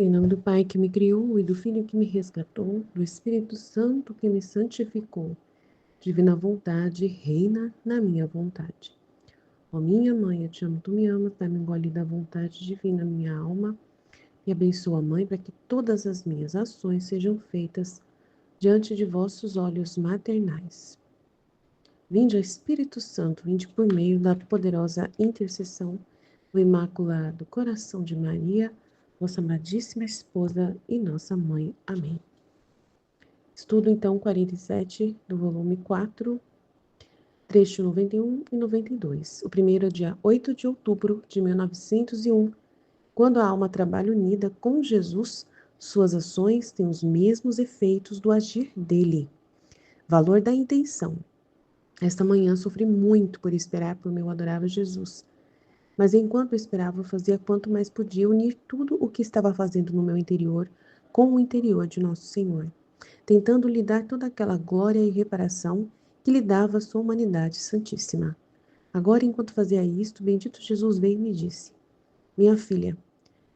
Em nome do Pai que me criou e do Filho que me resgatou, do Espírito Santo que me santificou, divina vontade, reina na minha vontade. Ó minha mãe, eu te amo, tu me amas, dá-me um gole da vontade divina na minha alma e abençoa a mãe para que todas as minhas ações sejam feitas diante de vossos olhos maternais. Vinde, ó Espírito Santo, vinde por meio da poderosa intercessão do Imaculado Coração de Maria, vossa amadíssima esposa e nossa mãe. Amém. Estudo então 47 do volume 4, trecho 91 e 92. O primeiro é dia 8 de outubro de 1901. Quando a alma trabalha unida com Jesus, suas ações têm os mesmos efeitos do agir dele. Valor da intenção. Esta manhã sofri muito por esperar por meu adorável Jesus. Mas enquanto esperava, fazia quanto mais podia unir tudo o que estava fazendo no meu interior com o interior de Nosso Senhor, tentando lhe dar toda aquela glória e reparação que lhe dava a sua humanidade santíssima. Agora, enquanto fazia isto, bendito Jesus veio e me disse: Minha filha,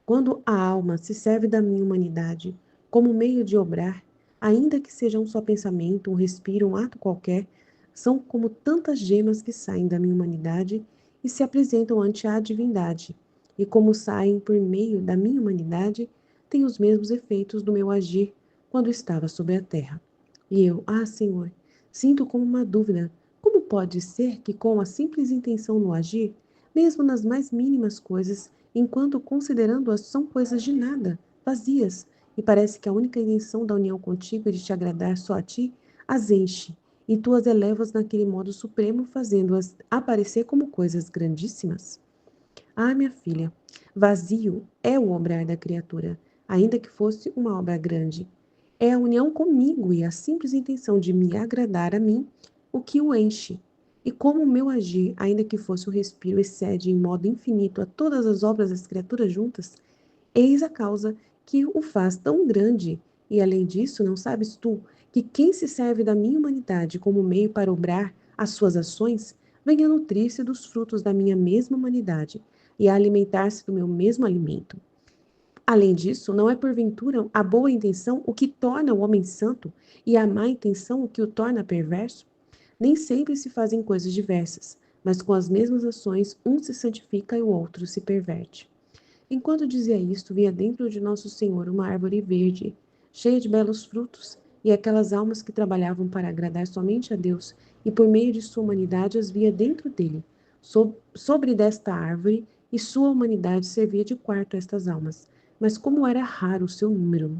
quando a alma se serve da minha humanidade como meio de obrar, ainda que seja um só pensamento, um respiro, um ato qualquer, são como tantas gemas que saem da minha humanidade e se apresentam ante a divindade, e como saem por meio da minha humanidade, têm os mesmos efeitos do meu agir quando estava sobre a terra. E eu, Senhor, sinto como uma dúvida: como pode ser que com a simples intenção no agir, mesmo nas mais mínimas coisas, enquanto considerando-as são coisas de nada, vazias, e parece que a única intenção da união contigo é de te agradar só a ti, as enche, e tu as elevas naquele modo supremo, fazendo-as aparecer como coisas grandíssimas? Minha filha, vazio é o obrar da criatura, ainda que fosse uma obra grande. É a união comigo e a simples intenção de me agradar a mim o que o enche. E como o meu agir, ainda que fosse um respiro, excede em modo infinito a todas as obras das criaturas juntas, eis a causa que o faz tão grande. E além disso, não sabes tu que quem se serve da minha humanidade como meio para obrar as suas ações, venha nutrir-se dos frutos da minha mesma humanidade e a alimentar-se do meu mesmo alimento. Além disso, não é porventura a boa intenção o que torna o homem santo e a má intenção o que o torna perverso? Nem sempre se fazem coisas diversas, mas com as mesmas ações um se santifica e o outro se perverte. Enquanto dizia isto, via dentro de Nosso Senhor uma árvore verde, cheia de belos frutos, e aquelas almas que trabalhavam para agradar somente a Deus e por meio de sua humanidade as via dentro dele, sobre desta árvore, e sua humanidade servia de quarto a estas almas. Mas como era raro o seu número.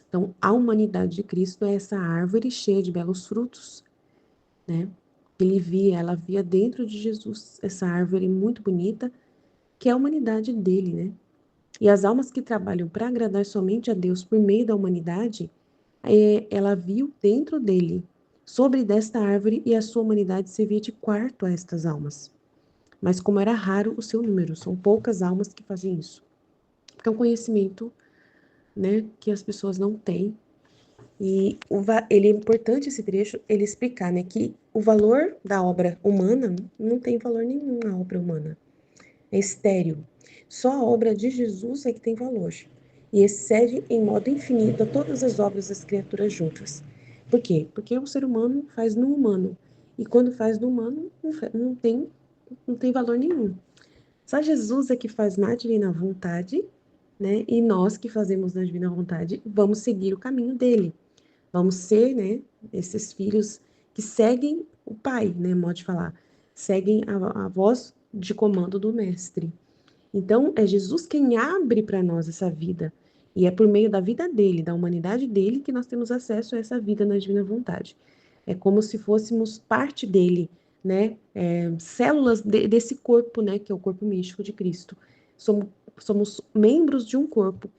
Então, a humanidade de Cristo é essa árvore cheia de belos frutos, né? Ela via dentro de Jesus essa árvore muito bonita, que é a humanidade dele, né? E as almas que trabalham para agradar somente a Deus por meio da humanidade, ela viu dentro dele, sobre desta árvore, e a sua humanidade servia de quarto a estas almas. Mas como era raro o seu número, são poucas almas que fazem isso. Porque é um conhecimento, né, que as pessoas não têm. E ele é importante esse trecho, ele explicar, né, que o valor da obra humana não tem valor nenhum na obra humana. É estéril. Só a obra de Jesus é que tem valor. E excede em modo infinito a todas as obras das criaturas juntas. Por quê? Porque o ser humano faz no humano. E quando faz no humano, não tem valor nenhum. Só Jesus é que faz na divina vontade, né? E nós que fazemos na divina vontade, vamos seguir o caminho dele. Vamos ser, né, esses filhos que seguem o Pai, né, modo de falar. Seguem a voz de comando do Mestre. Então, é Jesus quem abre para nós essa vida. E é por meio da vida dele, da humanidade dele, que nós temos acesso a essa vida na divina vontade. É como se fôssemos parte dele, né? Células desse corpo, né? Que é o corpo místico de Cristo. Somos membros de um corpo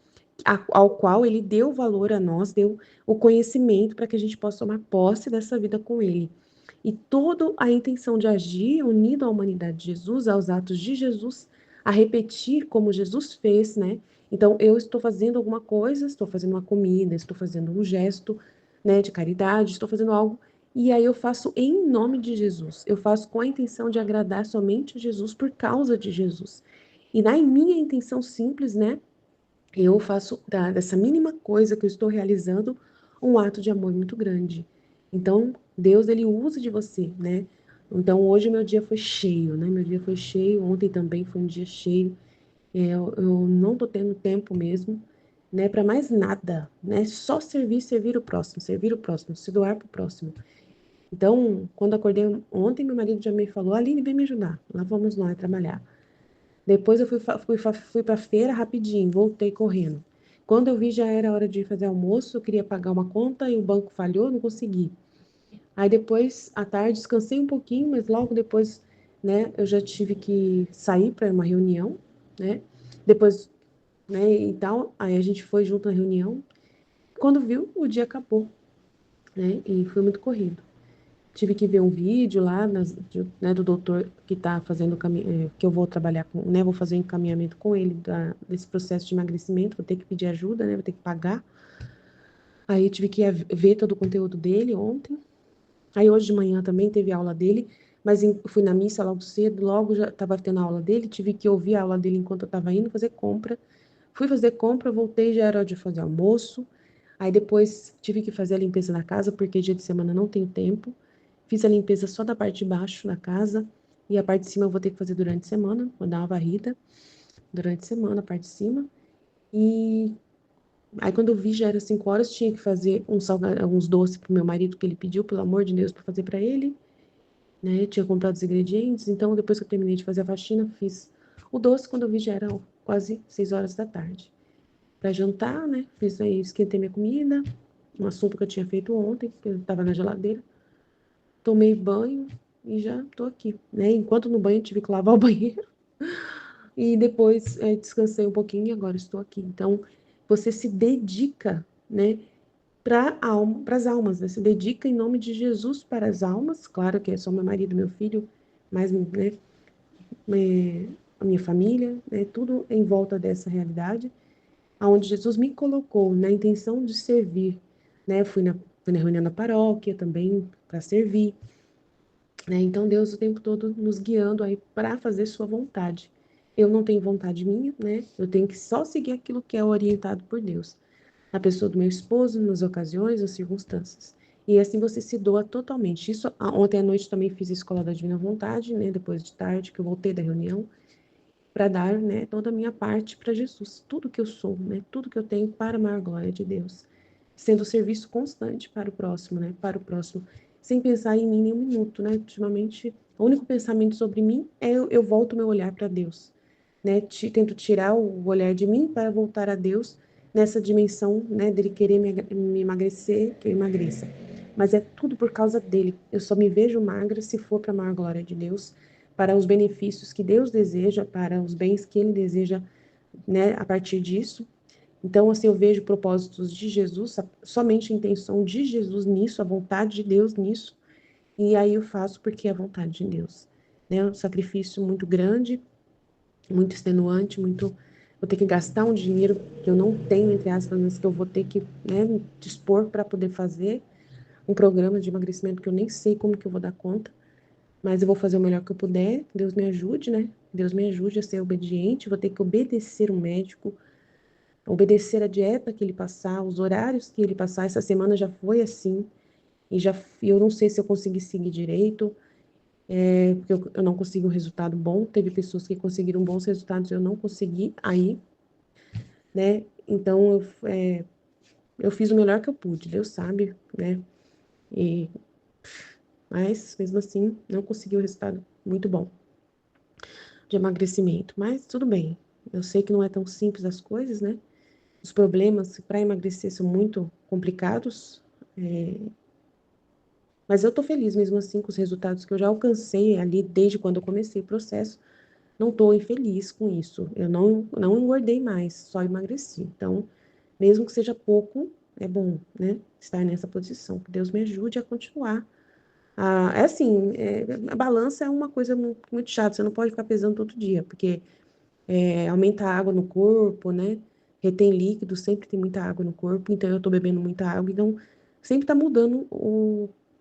ao qual ele deu valor a nós, deu o conhecimento para que a gente possa tomar posse dessa vida com ele. E toda a intenção de agir unido à humanidade de Jesus, aos atos de Jesus, a repetir como Jesus fez, né? Então, eu estou fazendo alguma coisa, estou fazendo uma comida, estou fazendo um gesto, né, de caridade, estou fazendo algo, e aí eu faço em nome de Jesus. Eu faço com a intenção de agradar somente a Jesus por causa de Jesus. E na minha intenção simples, né, eu faço dessa mínima coisa que eu estou realizando um ato de amor muito grande. Então, Deus, ele usa de você, né? Então, hoje meu dia foi cheio, né? Meu dia foi cheio, ontem também foi um dia cheio. Eu não tô tendo tempo mesmo, né, para mais nada, né? Só servir, servir o próximo, se doar pro próximo. Então, quando acordei ontem, meu marido já me falou: Aline, vem me ajudar. Lá vamos nós trabalhar. Depois eu fui para feira rapidinho, voltei correndo. Quando eu vi, já era hora de fazer almoço, eu queria pagar uma conta e o banco falhou, não consegui. Aí depois, à tarde, descansei um pouquinho, mas logo depois, né, eu já tive que sair para uma reunião, né? Depois, né, e tal, aí a gente foi junto na reunião. Quando viu, o dia acabou, né? E foi muito corrido. Tive que ver um vídeo lá, né, do doutor que está fazendo, que eu vou trabalhar com, né, vou fazer um encaminhamento com ele desse processo de emagrecimento, vou ter que pedir ajuda, né, vou ter que pagar. Aí tive que ver todo o conteúdo dele ontem. Aí hoje de manhã também teve aula dele, mas fui na missa logo cedo, logo já estava tendo a aula dele, tive que ouvir a aula dele enquanto eu estava indo fazer compra. Fui fazer compra, voltei, já era hora de fazer almoço. Aí depois tive que fazer a limpeza da casa, porque dia de semana não tenho tempo. Fiz a limpeza só da parte de baixo da casa e a parte de cima eu vou ter que fazer durante a semana, vou dar uma varrida durante a semana, a parte de cima. E aí quando eu vi já era 5 horas, tinha que fazer uns doces pro meu marido que ele pediu, pelo amor de Deus, para fazer para ele, né? Eu tinha comprado os ingredientes, então depois que eu terminei de fazer a faxina, fiz o doce, quando eu vi já era quase 6 horas da tarde. Para jantar, né? Fiz aí, esquentei minha comida, um assunto que eu tinha feito ontem, que eu estava na geladeira. Tomei banho e já tô aqui, né? Enquanto no banho tive que lavar o banheiro e depois descansei um pouquinho e agora estou aqui. Então, você se dedica, né, para as almas, né? Se dedica em nome de Jesus para as almas. Claro que é só meu marido, meu filho, mas, né, a minha família, né, tudo em volta dessa realidade, aonde Jesus me colocou na intenção de servir, né? Fui na reunião da paróquia também para servir, né? Então Deus o tempo todo nos guiando aí para fazer sua vontade. Eu não tenho vontade minha, né? Eu tenho que só seguir aquilo que é orientado por Deus, na pessoa do meu esposo, nas ocasiões, nas circunstâncias. E assim você se doa totalmente. Isso, ontem à noite também fiz a escola da Divina Vontade, né? Depois de tarde que eu voltei da reunião, para dar, né, toda a minha parte para Jesus, tudo que eu sou, né? Tudo que eu tenho para a maior glória de Deus, sendo serviço constante para o próximo, né? Para o próximo, sem pensar em mim nem um minuto, né? Ultimamente, o único pensamento sobre mim é eu volto meu olhar para Deus, né? Tento tirar o olhar de mim para voltar a Deus nessa dimensão, né? Dele querer me emagrecer, que eu emagreça. Mas é tudo por causa dele. Eu só me vejo magra se for para a maior glória de Deus, para os benefícios que Deus deseja, para os bens que Ele deseja, né? A partir disso. Então, assim, eu vejo propósitos de Jesus, somente a intenção de Jesus nisso, a vontade de Deus nisso, e aí eu faço porque é a vontade de Deus. Né? Um sacrifício muito grande, muito extenuante, muito. Vou ter que gastar um dinheiro que eu não tenho, entre aspas, mas que eu vou ter que, né, me dispor para poder fazer um programa de emagrecimento que eu nem sei como que eu vou dar conta, mas eu vou fazer o melhor que eu puder. Deus me ajude, né? Deus me ajude a ser obediente. Vou ter que obedecer o médico, obedecer a dieta que ele passar, os horários que ele passar. Essa semana já foi assim, e já eu não sei se eu consegui seguir direito, porque eu não consegui um resultado bom. Teve pessoas que conseguiram bons resultados, eu não consegui aí, né? Então eu fiz o melhor que eu pude, Deus sabe, né? E, mas mesmo assim, não consegui um resultado muito bom de emagrecimento. Mas tudo bem, eu sei que não é tão simples as coisas, né? Os problemas para emagrecer são muito complicados, é, mas eu tô feliz mesmo assim com os resultados que eu já alcancei ali desde quando eu comecei o processo. Não tô infeliz com isso. Eu não engordei mais, só emagreci. Então, mesmo que seja pouco, é bom, né? Estar nessa posição. Que Deus me ajude a continuar. É assim, a balança é uma coisa muito chata. Você não pode ficar pesando todo dia, porque aumenta a água no corpo, né? Retém líquido, sempre tem muita água no corpo, então eu tô bebendo muita água, então sempre tá mudando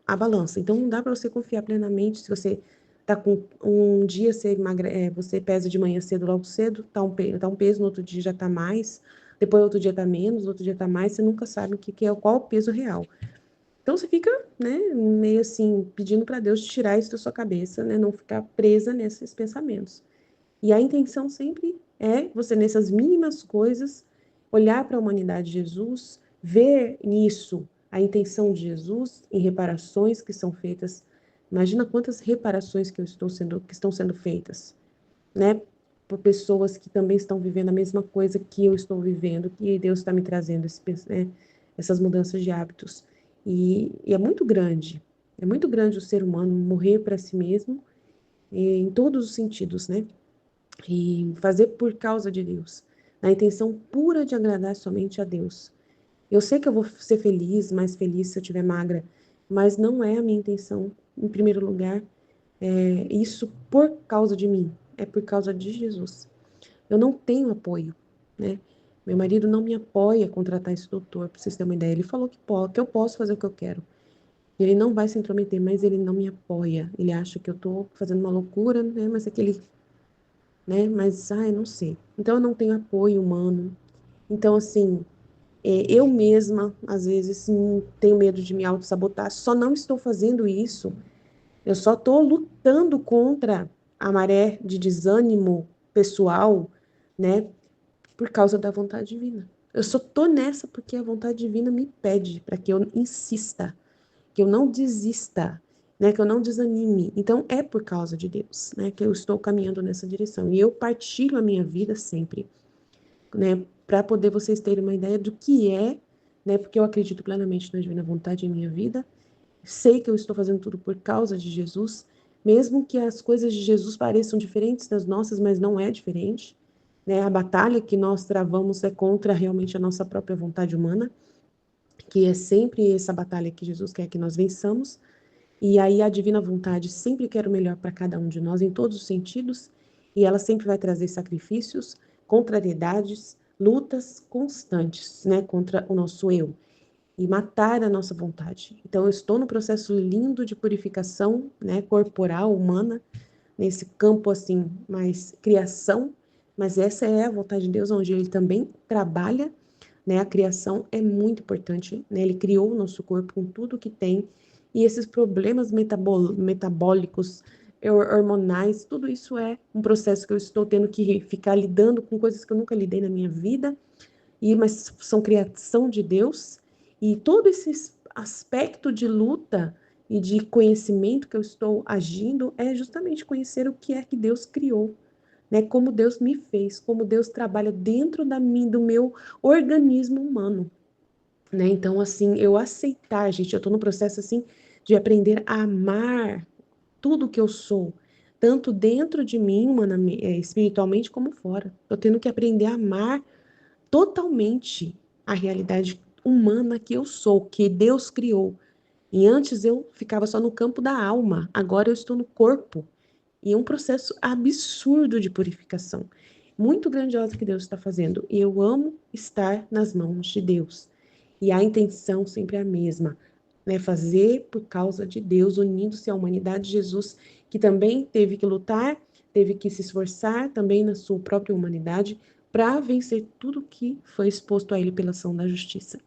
a balança. Então não dá para você confiar plenamente se você tá com um dia você pesa de manhã cedo, logo cedo, tá um peso, no outro dia já tá mais, depois outro dia tá menos, outro dia tá mais, você nunca sabe qual o peso real. Então você fica, né, meio assim, pedindo para Deus tirar isso da sua cabeça, né, não ficar presa nesses pensamentos. E a intenção sempre é você, nessas mínimas coisas, olhar para a humanidade de Jesus, ver nisso a intenção de Jesus em reparações que são feitas. Imagina quantas reparações que estão sendo feitas, né? Por pessoas que também estão vivendo a mesma coisa que eu estou vivendo, que Deus está me trazendo né, essas mudanças de hábitos. E é muito grande o ser humano morrer para si mesmo, em todos os sentidos, né? E fazer por causa de Deus, na intenção pura de agradar somente a Deus. Eu sei que eu vou ser feliz, mais feliz se eu estiver magra, mas não é a minha intenção, em primeiro lugar, isso por causa de mim, é por causa de Jesus. Eu não tenho apoio, né? Meu marido não me apoia a contratar esse doutor, para vocês terem uma ideia. Ele falou que eu posso fazer o que eu quero. Ele não vai se intrometer, mas ele não me apoia. Ele acha que eu tô fazendo uma loucura, né? Mas é que ele, né? Mas, eu não sei. Então, eu não tenho apoio humano. Então, assim, eu mesma, às vezes, tenho medo de me auto-sabotar. Só não estou fazendo isso. Eu só estou lutando contra a maré de desânimo pessoal, né? Por causa da vontade divina. Eu só tô nessa porque a vontade divina me pede para que eu insista, que eu não desista, né, que eu não desanime. Então é por causa de Deus, né, que eu estou caminhando nessa direção. E eu partilho a minha vida sempre, né, para poder vocês terem uma ideia do que é, né, porque eu acredito plenamente na divina vontade em minha vida. Sei que eu estou fazendo tudo por causa de Jesus, mesmo que as coisas de Jesus pareçam diferentes das nossas, mas não é diferente, né? A batalha que nós travamos é contra realmente a nossa própria vontade humana, que é sempre essa batalha que Jesus quer que nós vençamos. E aí a divina vontade sempre quer o melhor para cada um de nós em todos os sentidos, e ela sempre vai trazer sacrifícios, contrariedades, lutas constantes, né, contra o nosso eu e matar a nossa vontade. Então eu estou no processo lindo de purificação, né, corporal, humana, nesse campo assim, mais criação, mas essa é a vontade de Deus, onde ele também trabalha, né? A criação é muito importante, né? Ele criou o nosso corpo com tudo que tem, e esses problemas metabólicos, hormonais, tudo isso é um processo que eu estou tendo que ficar lidando com coisas que eu nunca lidei na minha vida, mas são criação de Deus, e todo esse aspecto de luta e de conhecimento que eu estou agindo é justamente conhecer o que é que Deus criou, né? Como Deus me fez, como Deus trabalha dentro do meu organismo humano, né? Então, assim, eu aceitar, gente, eu estou no processo, assim, de aprender a amar tudo que eu sou, tanto dentro de mim, espiritualmente, como fora. Estou tendo que aprender a amar totalmente a realidade humana que eu sou, que Deus criou. E antes eu ficava só no campo da alma, agora eu estou no corpo. E é um processo absurdo de purificação, muito grandioso que Deus está fazendo. E eu amo estar nas mãos de Deus. E a intenção sempre é a mesma, né? Fazer por causa de Deus, unindo-se à humanidade de Jesus, que também teve que lutar, teve que se esforçar também na sua própria humanidade para vencer tudo que foi exposto a ele pela ação da justiça.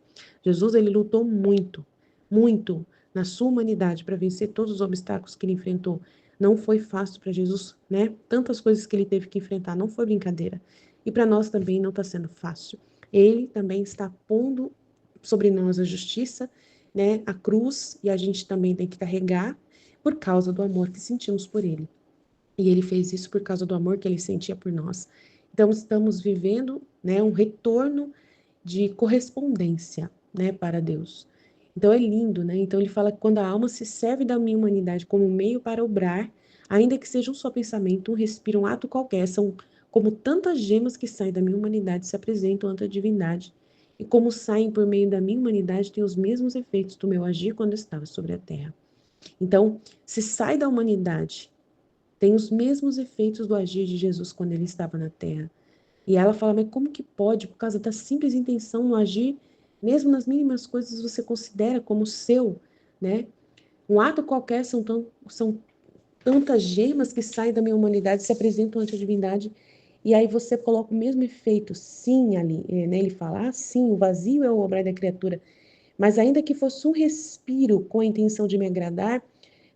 Jesus, ele lutou muito, muito na sua humanidade para vencer todos os obstáculos que ele enfrentou. Não foi fácil para Jesus, né? Tantas coisas que ele teve que enfrentar, não foi brincadeira. E para nós também não está sendo fácil. Ele também está pondo sobre nós a justiça, né? A cruz, e a gente também tem que carregar por causa do amor que sentimos por ele. E ele fez isso por causa do amor que ele sentia por nós. Então estamos vivendo, né, um retorno de correspondência, né, para Deus. Então é lindo, né? Então ele fala que quando a alma se serve da minha humanidade como meio para obrar, ainda que seja um só pensamento, um respiro, um ato qualquer, são como tantas gemas que saem da minha humanidade se apresentam ante a divindade. E como saem por meio da minha humanidade, têm os mesmos efeitos do meu agir quando estava sobre a terra. Então, se sai da humanidade, tem os mesmos efeitos do agir de Jesus quando ele estava na terra. E ela fala, mas como que pode, por causa da simples intenção no agir, mesmo nas mínimas coisas você considera como seu, né? Um ato qualquer são tantas gemas que saem da minha humanidade, se apresentam ante a divindade, e aí você coloca o mesmo efeito, sim, ali, né? Ele fala, sim, o vazio é o obrar da criatura, mas ainda que fosse um respiro com a intenção de me agradar,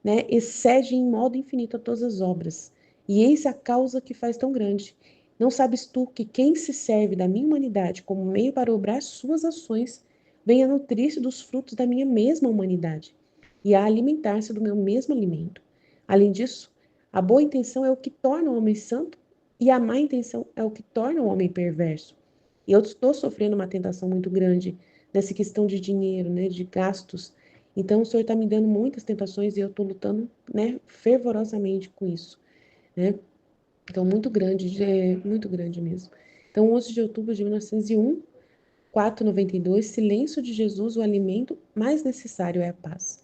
né, excede em modo infinito a todas as obras. E eis a causa que faz tão grande. Não sabes tu que quem se serve da minha humanidade como meio para obrar suas ações, venha nutrir-se dos frutos da minha mesma humanidade e a alimentar-se do meu mesmo alimento. Além disso, a boa intenção é o que torna o homem santo e a má intenção é o que torna o homem perverso. E eu estou sofrendo uma tentação muito grande nessa questão de dinheiro, né, de gastos. Então, o Senhor está me dando muitas tentações e eu estou lutando, né, fervorosamente com isso, né? Então, muito grande mesmo. Então, 11 de outubro de 1901, 4:92, silêncio de Jesus, o alimento mais necessário é a paz.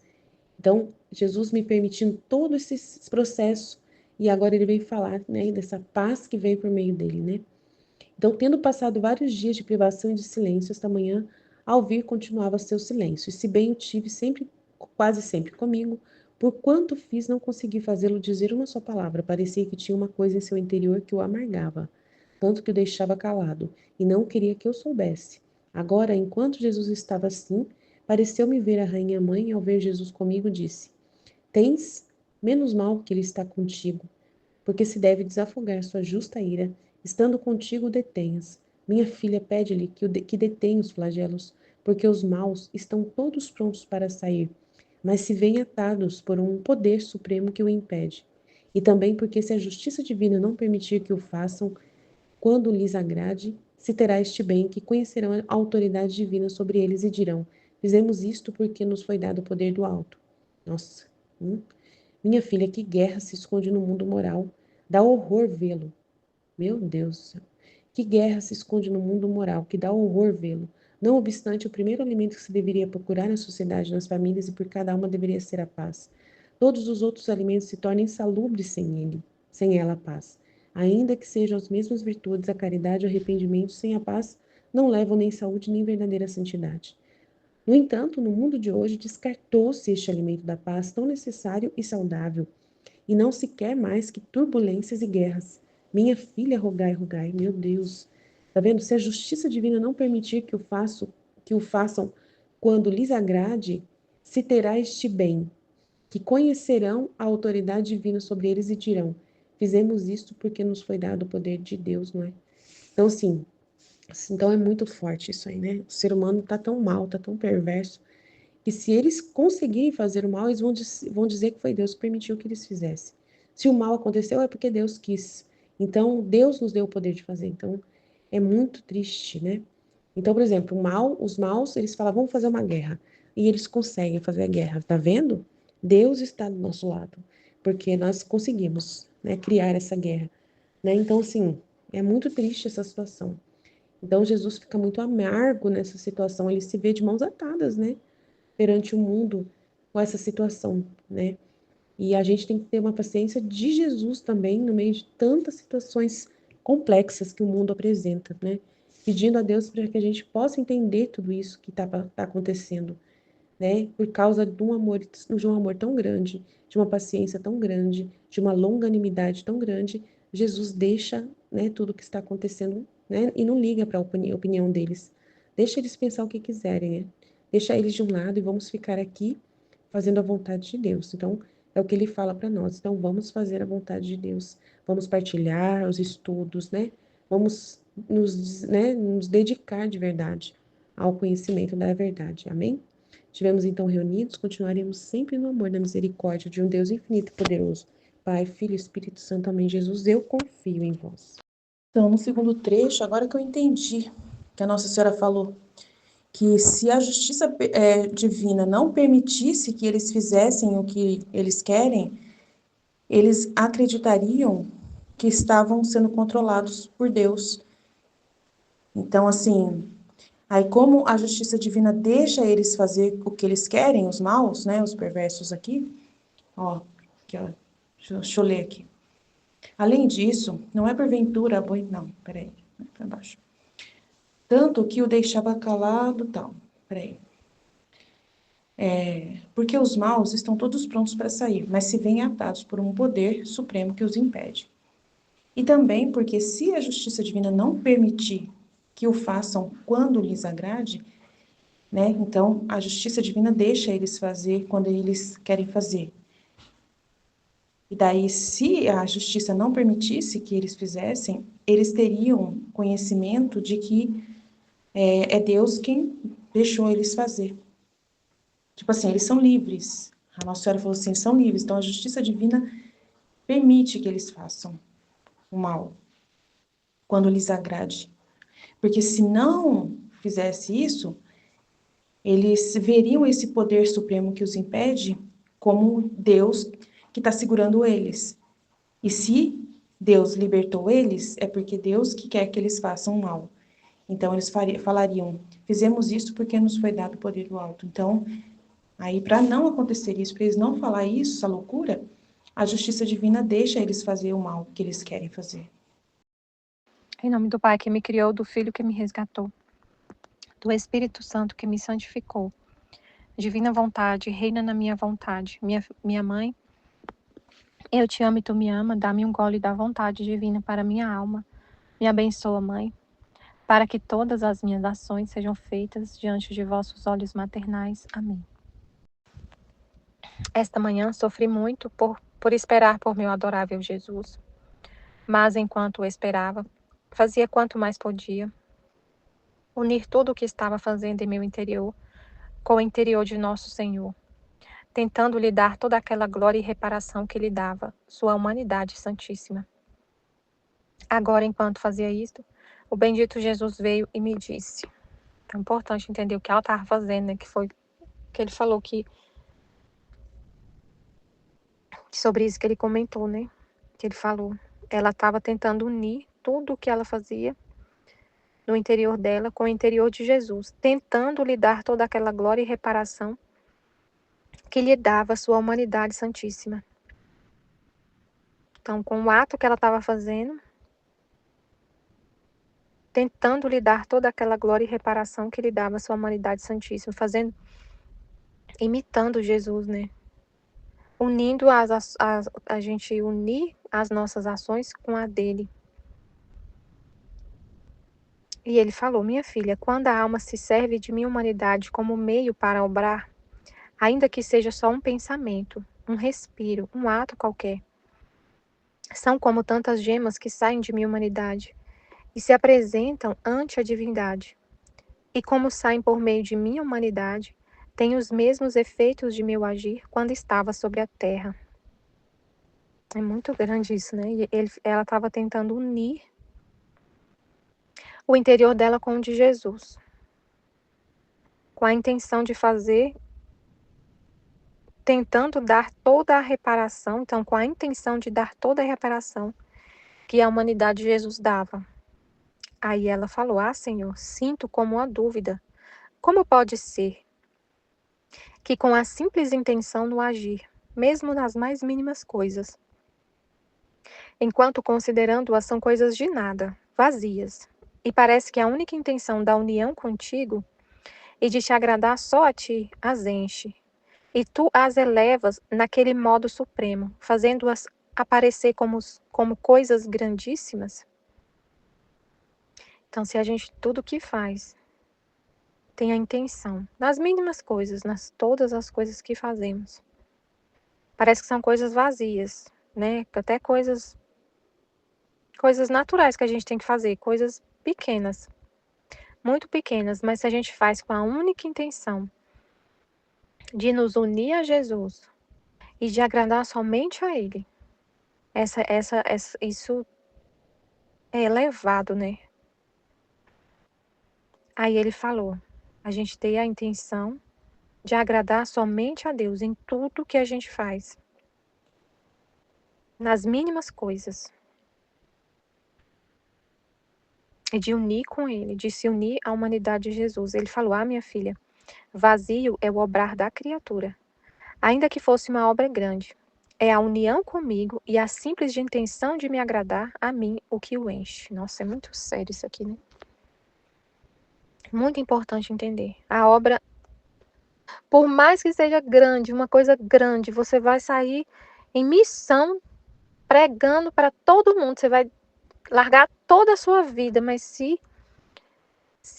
Então, Jesus me permitindo todo esse processo, e agora ele vem falar, né, dessa paz que veio por meio dele, né? Então, tendo passado vários dias de privação e de silêncio, esta manhã, ao vir, continuava seu silêncio. E se bem o tive sempre, quase sempre comigo, por quanto fiz, não consegui fazê-lo dizer uma só palavra. Parecia que tinha uma coisa em seu interior que o amargava, tanto que o deixava calado, e não queria que eu soubesse. Agora, enquanto Jesus estava assim, pareceu-me ver a rainha mãe, e ao ver Jesus comigo, disse: Tens menos mal que ele está contigo, porque se deve desafogar sua justa ira, estando contigo detenhas. Minha filha, pede-lhe que detenha os flagelos, porque os maus estão todos prontos para sair, mas se vêm atados por um poder supremo que o impede. E também porque se a justiça divina não permitir que o façam, quando lhes agrade, se terá este bem, que conhecerão a autoridade divina sobre eles e dirão: Fizemos isto porque nos foi dado o poder do alto. Nossa, minha filha, que guerra se esconde no mundo moral. Dá horror vê-lo. Meu Deus do céu. Que guerra se esconde no mundo moral, que dá horror vê-lo. Não obstante, o primeiro alimento que se deveria procurar na sociedade, nas famílias e por cada uma deveria ser a paz. Todos os outros alimentos se tornam insalubres sem ele, sem ela a paz. Ainda que sejam as mesmas virtudes, a caridade e o arrependimento, sem a paz, não levam nem saúde nem verdadeira santidade. No entanto, no mundo de hoje, descartou-se este alimento da paz tão necessário e saudável, e não se quer mais que turbulências e guerras. Minha filha, rogai, rogai, meu Deus. Tá vendo? Se a justiça divina não permitir que o façam quando lhes agrade, se terá este bem, que conhecerão a autoridade divina sobre eles e dirão: fizemos isto porque nos foi dado o poder de Deus, não é? Então, então é muito forte isso aí, né? O ser humano tá tão mal, tá tão perverso, que se eles conseguirem fazer o mal, eles vão dizer que foi Deus que permitiu que eles fizessem. Se o mal aconteceu, é porque Deus quis. Então, Deus nos deu o poder de fazer. Então, é muito triste, né? Então, por exemplo, os maus, eles falam, vamos fazer uma guerra. E eles conseguem fazer a guerra. Tá vendo? Deus está do nosso lado. Porque nós conseguimos, né, criar essa guerra. Né? Então, assim, é muito triste essa situação. Então, Jesus fica muito amargo nessa situação. Ele se vê de mãos atadas, né? Perante o mundo com essa situação, né? E a gente tem que ter uma paciência de Jesus também no meio de tantas situações complexas que o mundo apresenta, né? Pedindo a Deus para que a gente possa entender tudo isso que está acontecendo, né? Por causa de um amor tão grande, de uma paciência tão grande, de uma longanimidade tão grande, Jesus deixa, né, tudo que está acontecendo, né? E não liga para a opinião deles. Deixa eles pensar o que quiserem, né? Deixa eles de um lado e vamos ficar aqui fazendo a vontade de Deus. Então, é o que ele fala para nós. Então, vamos fazer a vontade de Deus. Vamos partilhar os estudos, né? Vamos nos dedicar de verdade ao conhecimento da verdade. Amém? Estivemos então reunidos, continuaremos sempre no amor, na misericórdia de um Deus infinito e poderoso. Pai, Filho e Espírito Santo. Amém. Jesus, eu confio em vós. Então, no segundo trecho, agora que eu entendi que a Nossa Senhora falou que se a justiça divina não permitisse que eles fizessem o que eles querem, eles acreditariam que estavam sendo controlados por Deus. Então, assim, aí como a justiça divina deixa eles fazer o que eles querem, os maus, né, os perversos aqui, ó, aqui, ó, deixa eu ler aqui. Além disso, não é porventura, não, peraí, para baixo. Tanto que o deixava calado, tal, peraí. Porque os maus estão todos prontos para sair, mas se veem atados por um poder supremo que os impede. E também porque se a justiça divina não permitir que o façam quando lhes agrade, né? Então a justiça divina deixa eles fazer quando eles querem fazer. E daí, se a justiça não permitisse que eles fizessem, eles teriam conhecimento de que é Deus quem deixou eles fazer. Tipo assim, eles são livres. A Nossa Senhora falou assim, eles são livres. Então a justiça divina permite que eles façam o mal quando lhes agrade. Porque se não fizesse isso, eles veriam esse poder supremo que os impede como Deus que está segurando eles. E se Deus libertou eles, é porque Deus que quer que eles façam mal. Então eles falariam, fizemos isso porque nos foi dado o poder do alto. Então, aí para não acontecer isso, para eles não falar isso, essa loucura, a justiça divina deixa eles fazer o mal que eles querem fazer. Em nome do Pai que me criou, do Filho que me resgatou, do Espírito Santo que me santificou. Divina vontade, reina na minha vontade. Minha mãe, eu te amo e tu me ama, dá-me um gole da vontade divina para minha alma. Me abençoa, Mãe, para que todas as minhas ações sejam feitas diante de vossos olhos maternais. Amém. Esta manhã sofri muito por esperar por meu adorável Jesus, mas enquanto o esperava, fazia quanto mais podia, unir tudo o que estava fazendo em meu interior com o interior de nosso Senhor, tentando lhe dar toda aquela glória e reparação que lhe dava sua humanidade santíssima. Agora, enquanto fazia isto, o bendito Jesus veio e me disse. É importante entender o que ela estava fazendo, né? Que foi que ele falou que sobre isso que ele comentou, né? Que ele falou. Ela estava tentando unir tudo o que ela fazia no interior dela com o interior de Jesus, tentando lhe dar toda aquela glória e reparação que lhe dava sua humanidade santíssima. Então, com o ato que ela estava fazendo, tentando lhe dar toda aquela glória e reparação que lhe dava sua humanidade santíssima, imitando Jesus, né? Unindo a gente unir as nossas ações com a dele. E ele falou, minha filha, quando a alma se serve de minha humanidade como meio para obrar, ainda que seja só um pensamento, um respiro, um ato qualquer, são como tantas gemas que saem de minha humanidade e se apresentam ante a divindade. E como saem por meio de minha humanidade, têm os mesmos efeitos de meu agir quando estava sobre a terra. É muito grande isso, né? E ela estava tentando unir o interior dela com o de Jesus, com a intenção de fazer, tentando dar toda a reparação, então com a intenção de dar toda a reparação que a humanidade de Jesus dava. Aí ela falou, Senhor, sinto como uma dúvida. Como pode ser que com a simples intenção no agir, mesmo nas mais mínimas coisas, enquanto considerando-as são coisas de nada, vazias, e parece que a única intenção da união contigo e de te agradar só a ti as enche, e tu as elevas naquele modo supremo, fazendo-as aparecer como coisas grandíssimas? Então, se a gente tudo que faz tem a intenção, nas mínimas coisas, nas todas as coisas que fazemos, parece que são coisas vazias, né? Até coisas naturais que a gente tem que fazer, coisas pequenas, muito pequenas, mas se a gente faz com a única intenção de nos unir a Jesus e de agradar somente a Ele, isso é elevado, né? Aí ele falou, a gente tem a intenção de agradar somente a Deus em tudo que a gente faz, nas mínimas coisas, e de unir com Ele, de se unir à humanidade de Jesus. Ele falou, minha filha, vazio é o obrar da criatura, ainda que fosse uma obra grande. É a união comigo e a simples intenção de me agradar a mim o que o enche. Nossa, é muito sério isso aqui, né? Muito importante entender. A obra Por mais que seja grande, uma coisa grande, você vai sair em missão pregando para todo mundo. Você vai largar toda a sua vida, mas se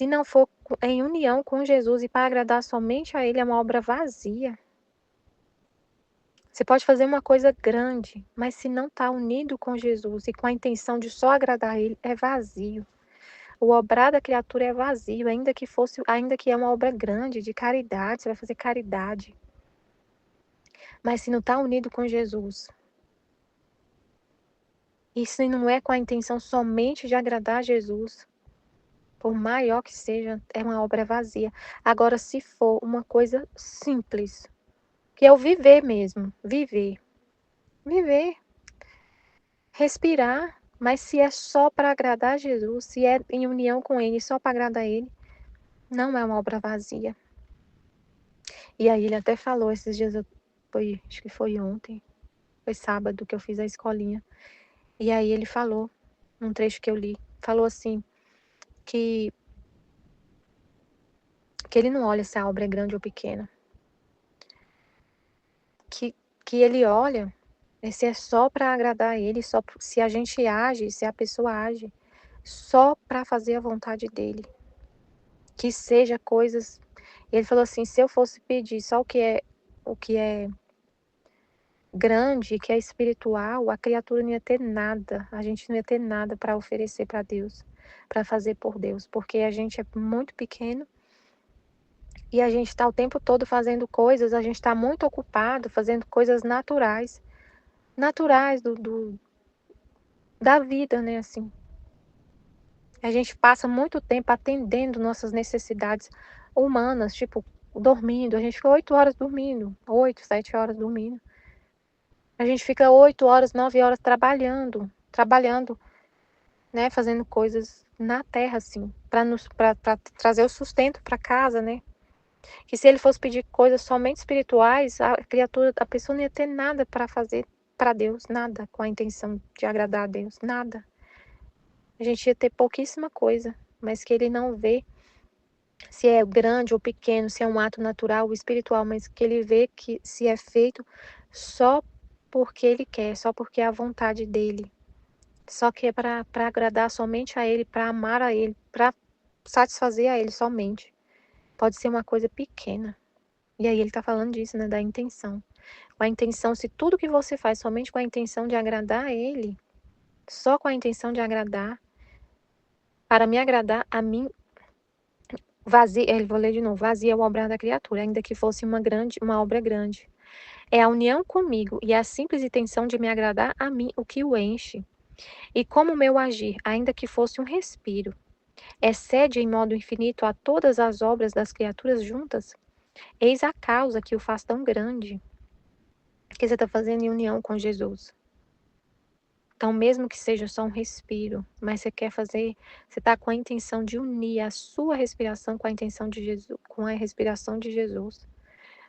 não for em união com Jesus e para agradar somente a Ele, é uma obra vazia. Você pode fazer uma coisa grande, mas se não está unido com Jesus e com a intenção de só agradar a Ele, é vazio. O obrar da criatura é vazio, ainda que é uma obra grande de caridade, você vai fazer caridade. Mas se não está unido com Jesus, e se não é com a intenção somente de agradar a Jesus, por maior que seja, é uma obra vazia. Agora, se for uma coisa simples, que é o viver mesmo, viver, respirar, mas se é só para agradar a Jesus, se é em união com Ele, só para agradar a Ele, não é uma obra vazia. E aí ele até falou esses dias, acho que foi ontem, foi sábado que eu fiz a escolinha. E aí ele falou, num trecho que eu li, falou assim, que ele não olha se a obra é grande ou pequena. Que ele olha se é só para agradar a ele, só se a gente age, se a pessoa age, só para fazer a vontade dele. Que seja coisas. Ele falou assim, se eu fosse pedir só o que é grande, que é espiritual, a criatura não ia ter nada. A gente não ia ter nada para oferecer para Deus, para fazer por Deus, porque a gente é muito pequeno e a gente está o tempo todo fazendo coisas, a gente está muito ocupado fazendo coisas naturais da vida, né, assim. A gente passa muito tempo atendendo nossas necessidades humanas, tipo, dormindo. A gente fica 8 horas dormindo, 8, 7 horas dormindo. A gente fica 8 horas, 9 horas trabalhando, né, fazendo coisas na terra, assim, para trazer o sustento para casa, né? Que se ele fosse pedir coisas somente espirituais, a pessoa não ia ter nada para fazer para Deus, nada com a intenção de agradar a Deus, nada. A gente ia ter pouquíssima coisa, mas que ele não vê se é grande ou pequeno, se é um ato natural ou espiritual, mas que ele vê que se é feito só porque ele quer, só porque é a vontade dele, só que é para agradar somente a ele, para amar a ele, para satisfazer a ele somente. Pode ser uma coisa pequena. E aí ele está falando disso, né, da intenção. Com a intenção, se tudo que você faz somente com a intenção de agradar a ele, só com a intenção de agradar, para me agradar, a mim, vazia, vou ler de novo, vazia é o obrar da criatura, ainda que fosse uma obra grande. É a união comigo e a simples intenção de me agradar a mim o que o enche. E como o meu agir, ainda que fosse um respiro, excede em modo infinito a todas as obras das criaturas juntas, eis a causa que o faz tão grande, que você está fazendo em união com Jesus. Então, mesmo que seja só um respiro, mas você quer fazer, você está com a intenção de unir a sua respiração com a intenção de Jesus, com a respiração de Jesus.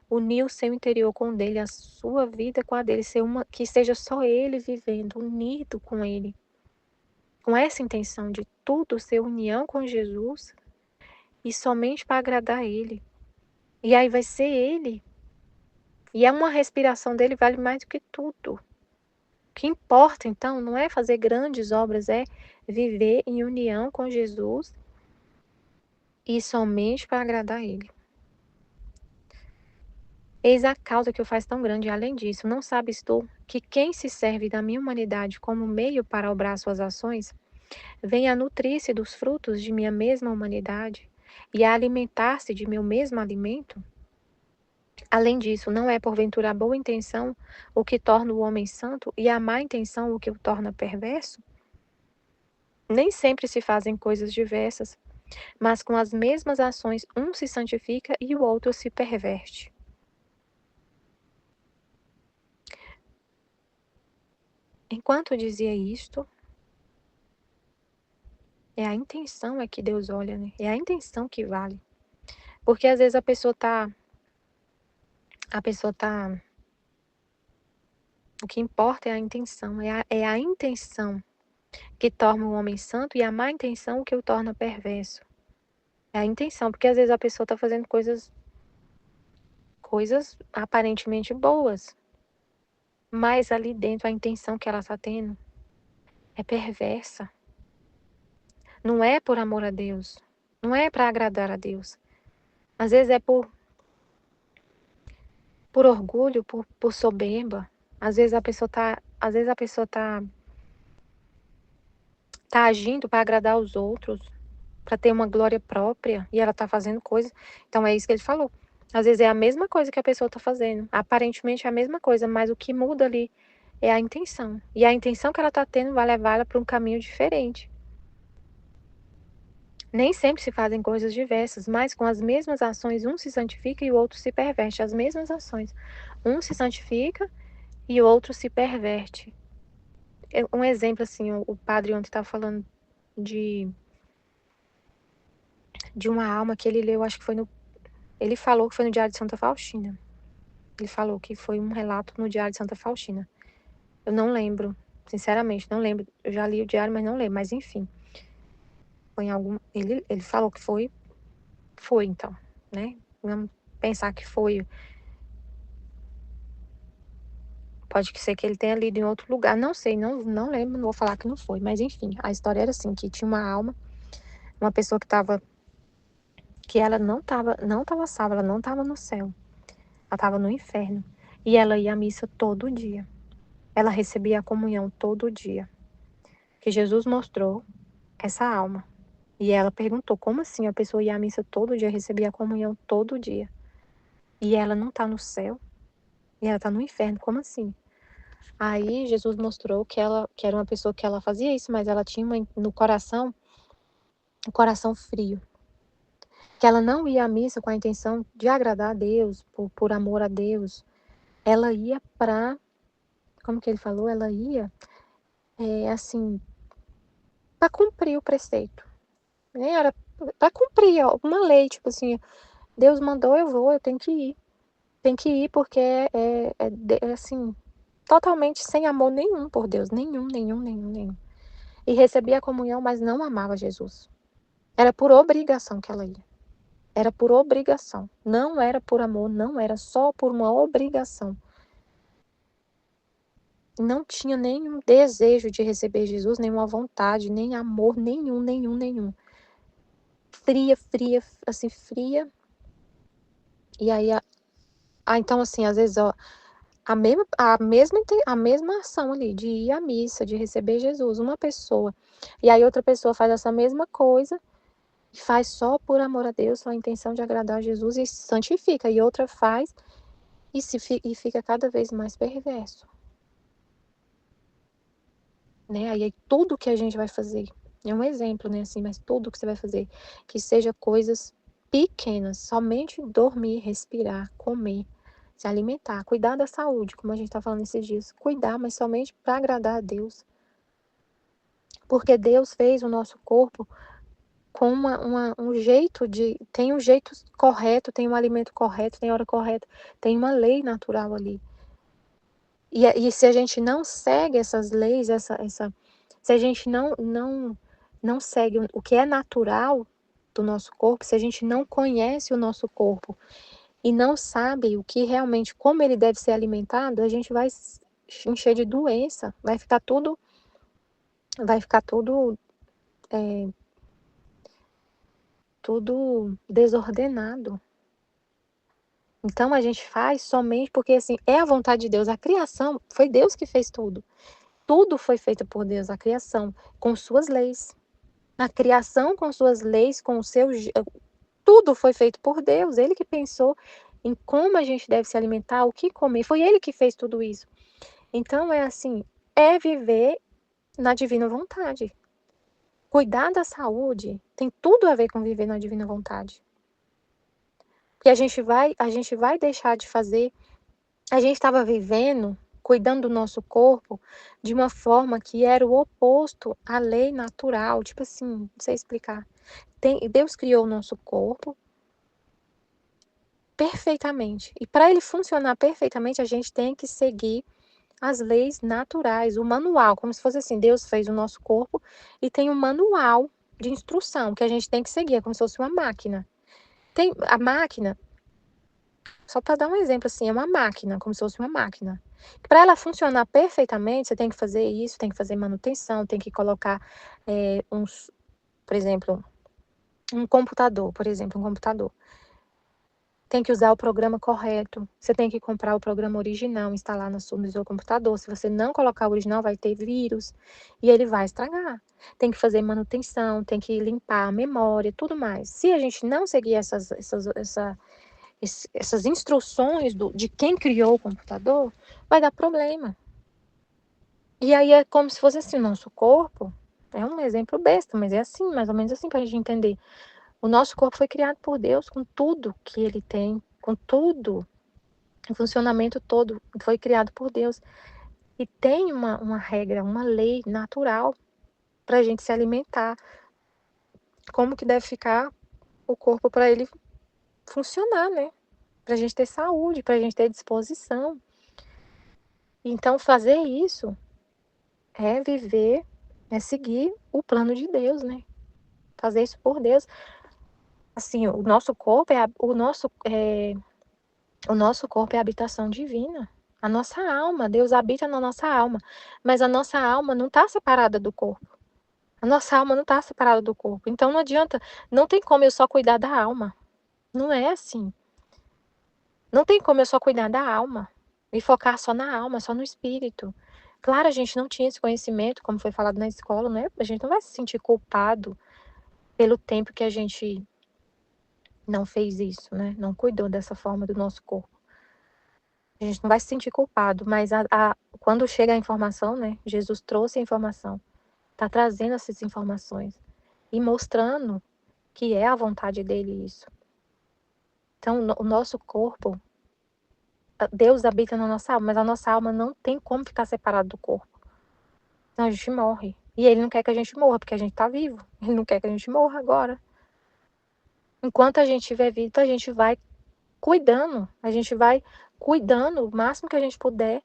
Unir o seu interior com o dele, a sua vida com a dele, ser uma que seja só ele vivendo, unido com ele. Com essa intenção de tudo ser união com Jesus e somente para agradar ele. E aí vai ser ele. E é uma respiração dele vale mais do que tudo. O que importa, então, não é fazer grandes obras, é viver em união com Jesus e somente para agradar ele. Eis a causa que o faz tão grande. Além disso, não sabes tu que quem se serve da minha humanidade como meio para obrar suas ações, vem a nutrir-se dos frutos de minha mesma humanidade e a alimentar-se de meu mesmo alimento? Além disso, não é porventura a boa intenção o que torna o homem santo e a má intenção o que o torna perverso? Nem sempre se fazem coisas diversas, mas com as mesmas ações um se santifica e o outro se perverte. Enquanto dizia isto, é a intenção que Deus olha, né? É a intenção que vale. Porque às vezes a pessoa tá o que importa é a intenção, é a intenção que torna o homem santo e a má intenção que o torna perverso. É a intenção, porque às vezes a pessoa está fazendo coisas coisas aparentemente boas, mas ali dentro a intenção que ela está tendo é perversa. Não é por amor a Deus, não é para agradar a Deus. Às vezes é por orgulho, por soberba. Às vezes a pessoa tá agindo para agradar os outros, para ter uma glória própria, e ela tá fazendo coisa. Então é isso que ele falou. Às vezes é a mesma coisa que a pessoa tá fazendo, aparentemente é a mesma coisa, mas o que muda ali é a intenção. E a intenção que ela tá tendo vai levar ela para um caminho diferente. Nem sempre se fazem coisas diversas, mas com as mesmas ações um se santifica e o outro se perverte. As mesmas ações. Um se santifica e o outro se perverte. Um exemplo, assim, o padre ontem estava falando de uma alma que ele leu, acho que foi ele falou que foi no Diário de Santa Faustina. Ele falou que foi um relato no Diário de Santa Faustina. Eu não lembro, sinceramente, não lembro. Eu já li o diário, mas não lembro. Mas enfim, foi em algum. Ele falou que foi então, né? Vamos pensar que foi. Pode ser que ele tenha lido em outro lugar. Não sei, não lembro, não vou falar que não foi. Mas enfim, a história era assim, que tinha uma alma, uma pessoa que ela não tava salva, ela não tava no céu. Ela estava no inferno. E ela ia à missa todo dia. Ela recebia a comunhão todo dia. Que Jesus mostrou essa alma. E ela perguntou, como assim a pessoa ia à missa todo dia, recebia a comunhão todo dia? E ela não está no céu? E ela está no inferno, como assim? Aí Jesus mostrou que era uma pessoa que ela fazia isso, mas ela tinha no coração, um coração frio. Que ela não ia à missa com a intenção de agradar a Deus, por amor a Deus. Ela ia como que ele falou? Ela ia, assim, para cumprir o preceito. Né? Era para cumprir uma lei, tipo assim, Deus mandou, eu tenho que ir. Tem que ir porque é assim, totalmente sem amor nenhum por Deus, nenhum. E recebia a comunhão, mas não amava Jesus. Era por obrigação que ela ia. Era por obrigação. Não era por amor, não era só por uma obrigação. Não tinha nenhum desejo de receber Jesus, nenhuma vontade, nem amor nenhum. Fria, assim, fria. E aí, então assim, às vezes, ó, a mesma ação ali, de ir à missa, de receber Jesus, uma pessoa, e aí outra pessoa faz essa mesma coisa, e faz só por amor a Deus, só a intenção de agradar a Jesus, e se santifica, e outra faz, e fica cada vez mais perverso. Né? Aí tudo que a gente vai fazer, é um exemplo, né, assim, mas tudo que você vai fazer, que seja coisas pequenas, somente dormir, respirar, comer, se alimentar, cuidar da saúde, como a gente está falando esses dias, cuidar, mas somente para agradar a Deus. Porque Deus fez o nosso corpo com um jeito tem um jeito correto, tem um alimento correto, tem hora correta, tem uma lei natural ali. E se a gente não segue essas leis, se a gente não segue o que é natural do nosso corpo, se a gente não conhece o nosso corpo e não sabe o que realmente, como ele deve ser alimentado, a gente vai se encher de doença, vai ficar tudo tudo desordenado. Então a gente faz somente porque assim é a vontade de Deus. A criação foi Deus que fez tudo. Tudo foi feito por Deus, a criação, com suas leis. A criação com suas leis, com o seu... Tudo foi feito por Deus. Ele que pensou em como a gente deve se alimentar, o que comer. Foi ele que fez tudo isso. Então, é assim, é viver na divina vontade. Cuidar da saúde tem tudo a ver com viver na divina vontade. Porque a gente vai deixar de fazer... A gente estava vivendo, cuidando do nosso corpo, de uma forma que era o oposto à lei natural. Tipo assim, não sei explicar. Deus criou o nosso corpo perfeitamente. E para ele funcionar perfeitamente, a gente tem que seguir as leis naturais, o manual, como se fosse assim, Deus fez o nosso corpo e tem um manual de instrução que a gente tem que seguir, é como se fosse uma máquina. A máquina, Só para dar um exemplo, assim, é uma máquina, como se fosse uma máquina. Para ela funcionar perfeitamente, você tem que fazer isso, tem que fazer manutenção, tem que colocar por exemplo, um computador, tem que usar o programa correto. Você tem que comprar o programa original, instalar no seu computador. Se você não colocar o original, vai ter vírus e ele vai estragar. Tem que fazer manutenção, tem que limpar a memória, tudo mais. Se a gente não seguir essas instruções de quem criou o computador, vai dar problema. E aí é como se fosse assim, o nosso corpo, é um exemplo besta, mas é assim, mais ou menos assim, para a gente entender. O nosso corpo foi criado por Deus com tudo que ele tem, com tudo, o funcionamento todo foi criado por Deus. E tem uma regra, uma lei natural para a gente se alimentar. Como que deve ficar o corpo para ele funcionar, né? Para a gente ter saúde, para a gente ter disposição. Então, fazer isso é viver, é seguir o plano de Deus, né? Fazer isso por Deus. Assim, o nosso corpo o nosso corpo é a habitação divina. A nossa alma, Deus habita na nossa alma, mas a nossa alma não está separada do corpo. A nossa alma não está separada do corpo. Então não adianta, não tem como eu só cuidar da alma. Não é assim. Não tem como eu só cuidar da alma e focar só na alma, só no espírito. Claro, a gente não tinha esse conhecimento, como foi falado na escola, né? A gente não vai se sentir culpado pelo tempo que a gente não fez isso, né? Não cuidou dessa forma do nosso corpo. A gente não vai se sentir culpado, mas quando chega a informação, né? Jesus trouxe a informação, está trazendo essas informações e mostrando que é a vontade dele isso. Então, o nosso corpo, Deus habita na nossa alma, mas a nossa alma não tem como ficar separada do corpo. Senão a gente morre. E ele não quer que a gente morra, porque a gente está vivo. Ele não quer que a gente morra agora. Enquanto a gente estiver vivo, a gente vai cuidando o máximo que a gente puder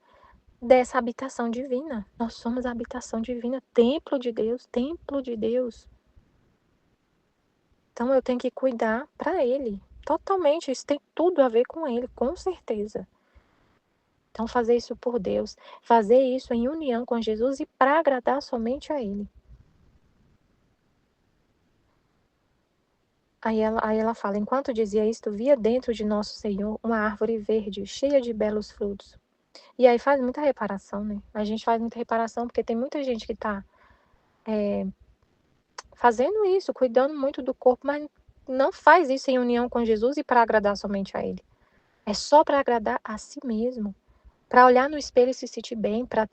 dessa habitação divina. Nós somos a habitação divina, templo de Deus, templo de Deus. Então eu tenho que cuidar para ele, totalmente, isso tem tudo a ver com ele, com certeza. Então fazer isso por Deus, fazer isso em união com Jesus e para agradar somente a ele. Aí ela fala, enquanto dizia isto, via dentro de nosso Senhor uma árvore verde, cheia de belos frutos. E aí faz muita reparação, né? A gente faz muita reparação porque tem muita gente que está fazendo isso, cuidando muito do corpo, mas não faz isso em união com Jesus e para agradar somente a ele. É só para agradar a si mesmo. Para olhar no espelho e se sentir bem, para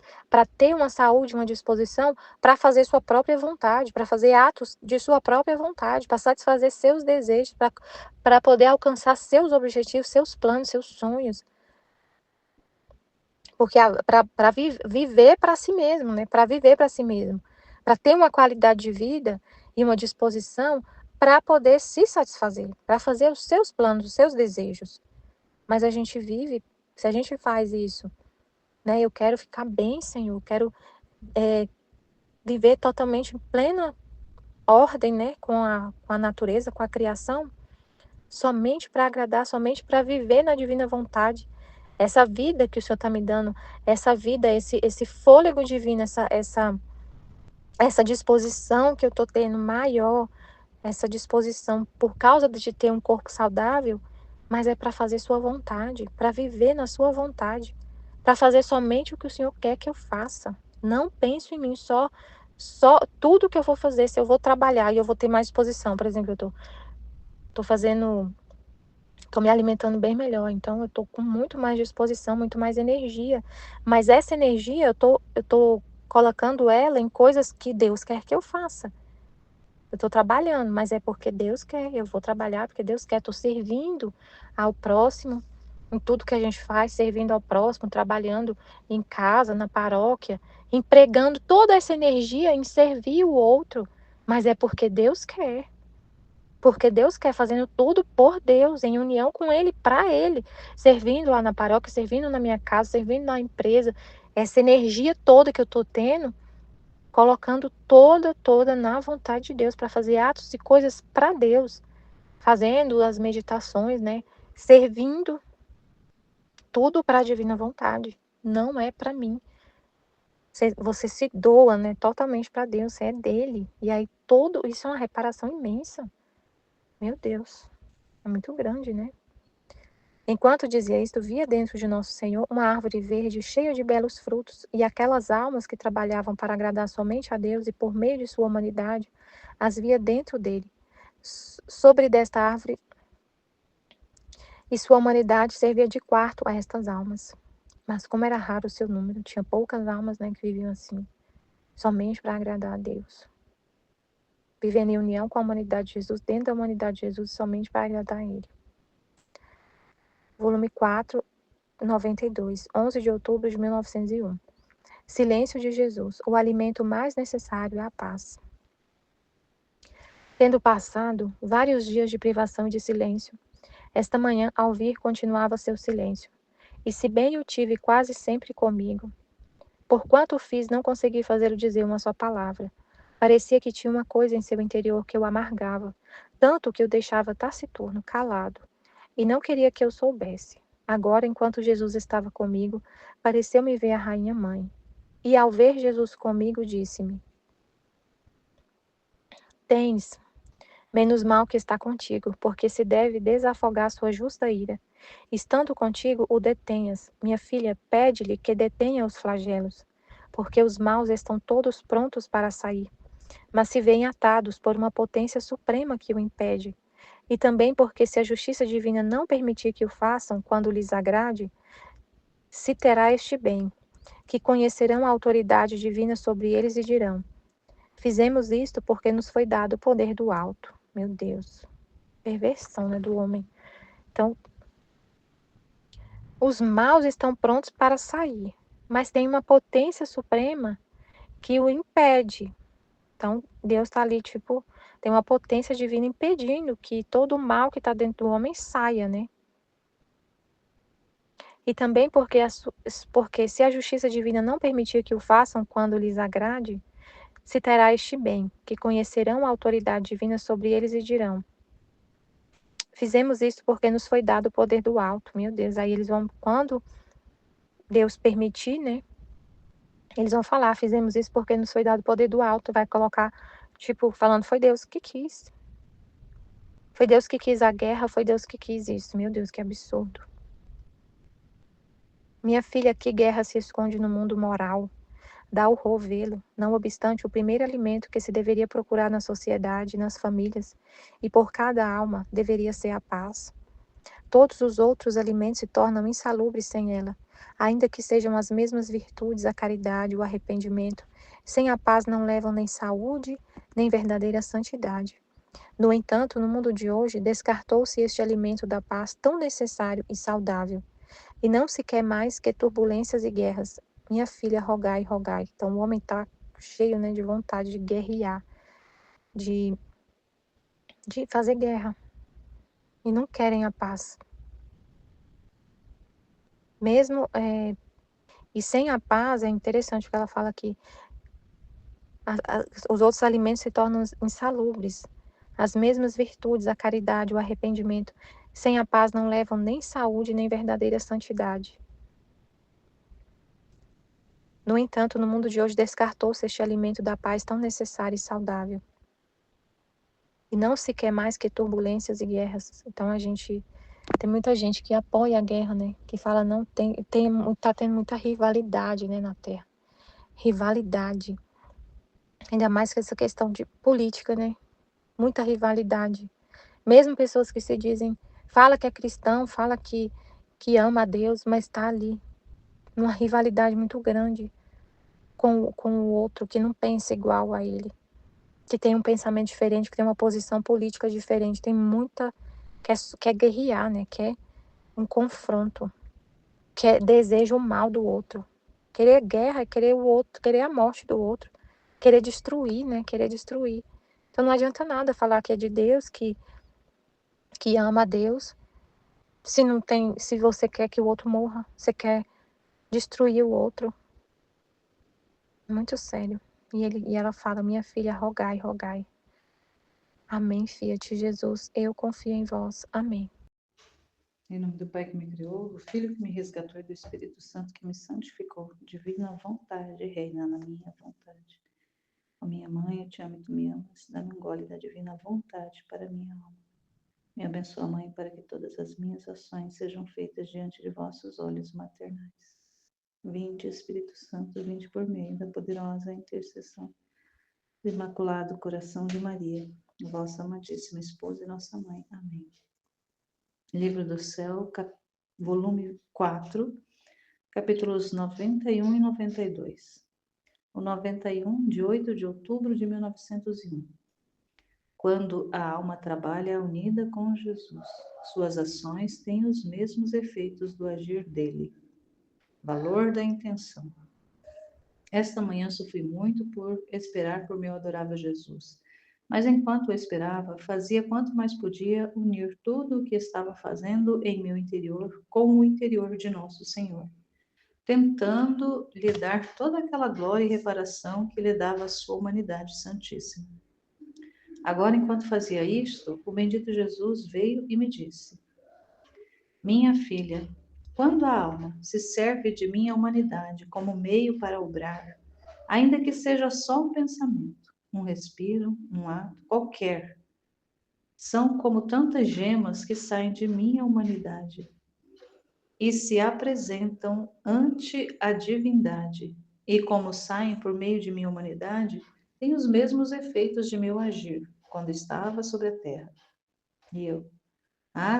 ter uma saúde, uma disposição, para fazer sua própria vontade, para fazer atos de sua própria vontade, para satisfazer seus desejos, para poder alcançar seus objetivos, seus planos, seus sonhos. Porque para viver para si mesmo, né? Para viver para si mesmo, para ter uma qualidade de vida e uma disposição para poder se satisfazer, para fazer os seus planos, os seus desejos. Mas a gente vive, se a gente faz isso, né? Eu quero ficar bem, Senhor, eu quero viver totalmente em plena ordem, né? Com a natureza, com a criação, somente para agradar, somente para viver na divina vontade. Essa vida que o Senhor está me dando, essa vida, esse fôlego divino, essa disposição que eu estou tendo maior, essa disposição por causa de ter um corpo saudável, mas é para fazer sua vontade, para viver na sua vontade, para fazer somente o que o Senhor quer que eu faça. Não penso em mim, só tudo que eu vou fazer, se eu vou trabalhar e eu vou ter mais disposição. Por exemplo, eu tô me alimentando bem melhor, então eu tô com muito mais disposição, muito mais energia. Mas essa energia eu tô colocando ela em coisas que Deus quer que eu faça. Eu estou trabalhando, mas é porque Deus quer. Eu vou trabalhar porque Deus quer. Estou servindo ao próximo em tudo que a gente faz, servindo ao próximo, trabalhando em casa, na paróquia, empregando toda essa energia em servir o outro. Mas é porque Deus quer. Porque Deus quer, fazendo tudo por Deus, em união com Ele, para Ele. Servindo lá na paróquia, servindo na minha casa, servindo na empresa. Essa energia toda que eu estou tendo, colocando toda na vontade de Deus, para fazer atos e coisas para Deus, fazendo as meditações, né? Servindo tudo para a divina vontade. Não é para mim. Você se doa, né, totalmente para Deus, você é dele. E aí isso é uma reparação imensa. Meu Deus, é muito grande, né? Enquanto dizia isto, via dentro de Nosso Senhor uma árvore verde cheia de belos frutos, e aquelas almas que trabalhavam para agradar somente a Deus e por meio de sua humanidade, as via dentro dele. Sobre desta árvore, e sua humanidade servia de quarto a estas almas. Mas como era raro o seu número, tinha poucas almas, né, que viviam assim, somente para agradar a Deus. Vivendo em união com a humanidade de Jesus, dentro da humanidade de Jesus, somente para agradar a Ele. Volume 4, 92, 11 de outubro de 1901. Silêncio de Jesus, o alimento mais necessário é a paz. Tendo passado vários dias de privação e de silêncio, esta manhã, ao vir, continuava seu silêncio. E se bem o tive quase sempre comigo, por quanto o fiz, não consegui fazê-lo dizer uma só palavra. Parecia que tinha uma coisa em seu interior que o amargava, tanto que o deixava taciturno, calado, e não queria que eu soubesse. Agora, enquanto Jesus estava comigo, pareceu-me ver a rainha mãe. E ao ver Jesus comigo, disse-me: Tens menos mal que está contigo, porque se deve desafogar sua justa ira. Estando contigo, o detenhas. Minha filha, pede-lhe que detenha os flagelos, porque os maus estão todos prontos para sair, mas se veem atados por uma potência suprema que o impede. E também porque se a justiça divina não permitir que o façam quando lhes agrade, se terá este bem, que conhecerão a autoridade divina sobre eles e dirão: Fizemos isto porque nos foi dado o poder do alto. Meu Deus, perversão, né, do homem. Então, os maus estão prontos para sair, mas tem uma potência suprema que o impede. Então, Deus está ali, tipo, tem uma potência divina impedindo que todo o mal que está dentro do homem saia, né? E também porque se a justiça divina não permitir que o façam quando lhes agrade, se terá este bem, que conhecerão a autoridade divina sobre eles e dirão: Fizemos isso porque nos foi dado o poder do alto. Meu Deus, aí eles vão, quando Deus permitir, né? Eles vão falar: Fizemos isso porque nos foi dado o poder do alto. Vai colocar, tipo, falando: Foi Deus que quis. Foi Deus que quis a guerra, foi Deus que quis isso. Meu Deus, que absurdo. Minha filha, que guerra se esconde no mundo moral? Dá horror vê-lo, não obstante o primeiro alimento que se deveria procurar na sociedade, nas famílias, e por cada alma, deveria ser a paz. Todos os outros alimentos se tornam insalubres sem ela, ainda que sejam as mesmas virtudes, a caridade, o arrependimento. Sem a paz não levam nem saúde, nem verdadeira santidade. No entanto, no mundo de hoje, descartou-se este alimento da paz tão necessário e saudável, e não se quer mais que turbulências e guerras. Minha filha, rogai, rogai. Então, o homem está cheio, né, de vontade de guerrear, de, de fazer guerra, e não querem a paz. Mesmo, e sem a paz, é interessante o que ela fala aqui, os outros alimentos se tornam insalubres. As mesmas virtudes, a caridade, o arrependimento, sem a paz não levam nem saúde, nem verdadeira santidade. No entanto, no mundo de hoje descartou-se este alimento da paz tão necessário e saudável. E não se quer mais que turbulências e guerras. Então tem muita gente que apoia a guerra, né? Que fala não tá tendo muita rivalidade, né, na Terra. Rivalidade. Ainda mais com essa questão de política, né? Muita rivalidade. Mesmo pessoas que se dizem, fala que é cristão, fala que ama a Deus, mas está ali numa rivalidade muito grande com o outro que não pensa igual a ele, que tem um pensamento diferente, que tem uma posição política diferente. Tem muita quer guerrear, né? Quer um confronto, deseja o mal do outro. Querer guerra é querer o outro, querer a morte do outro, querer destruir, né? Querer destruir. Então não adianta nada falar que é de Deus, que ama a Deus, se você quer que o outro morra, você destruir o outro. Muito sério. E ela fala: minha filha, rogai, rogai. Amém, Fiat Jesus, eu confio em vós. Amém. Em nome do Pai que me criou, do Filho que me resgatou e do Espírito Santo que me santificou, divina vontade, reina na minha vontade. Ó minha mãe, eu te amo e tu me amas, dá-me um gole da divina vontade para a minha alma. Me abençoa, Mãe, para que todas as minhas ações sejam feitas diante de vossos olhos maternais. Vinde, Espírito Santo, vinde por meio da poderosa intercessão do Imaculado Coração de Maria, vossa amadíssima esposa e nossa mãe. Amém. Livro do Céu, volume 4, capítulos 91 e 92. O 91, de 8 de outubro de 1901. Quando a alma trabalha unida com Jesus, suas ações têm os mesmos efeitos do agir dele. Valor da intenção. Esta manhã sofri muito por esperar por meu adorável Jesus. Mas enquanto o esperava, fazia quanto mais podia unir tudo o que estava fazendo em meu interior com o interior de nosso Senhor, tentando lhe dar toda aquela glória e reparação que lhe dava a sua humanidade santíssima. Agora, enquanto fazia isto, o bendito Jesus veio e me disse: Minha filha, quando a alma se serve de minha humanidade como meio para obrar, ainda que seja só um pensamento, um respiro, um ato qualquer, são como tantas gemas que saem de minha humanidade e se apresentam ante a divindade, e como saem por meio de minha humanidade, têm os mesmos efeitos de meu agir quando estava sobre a terra. E eu,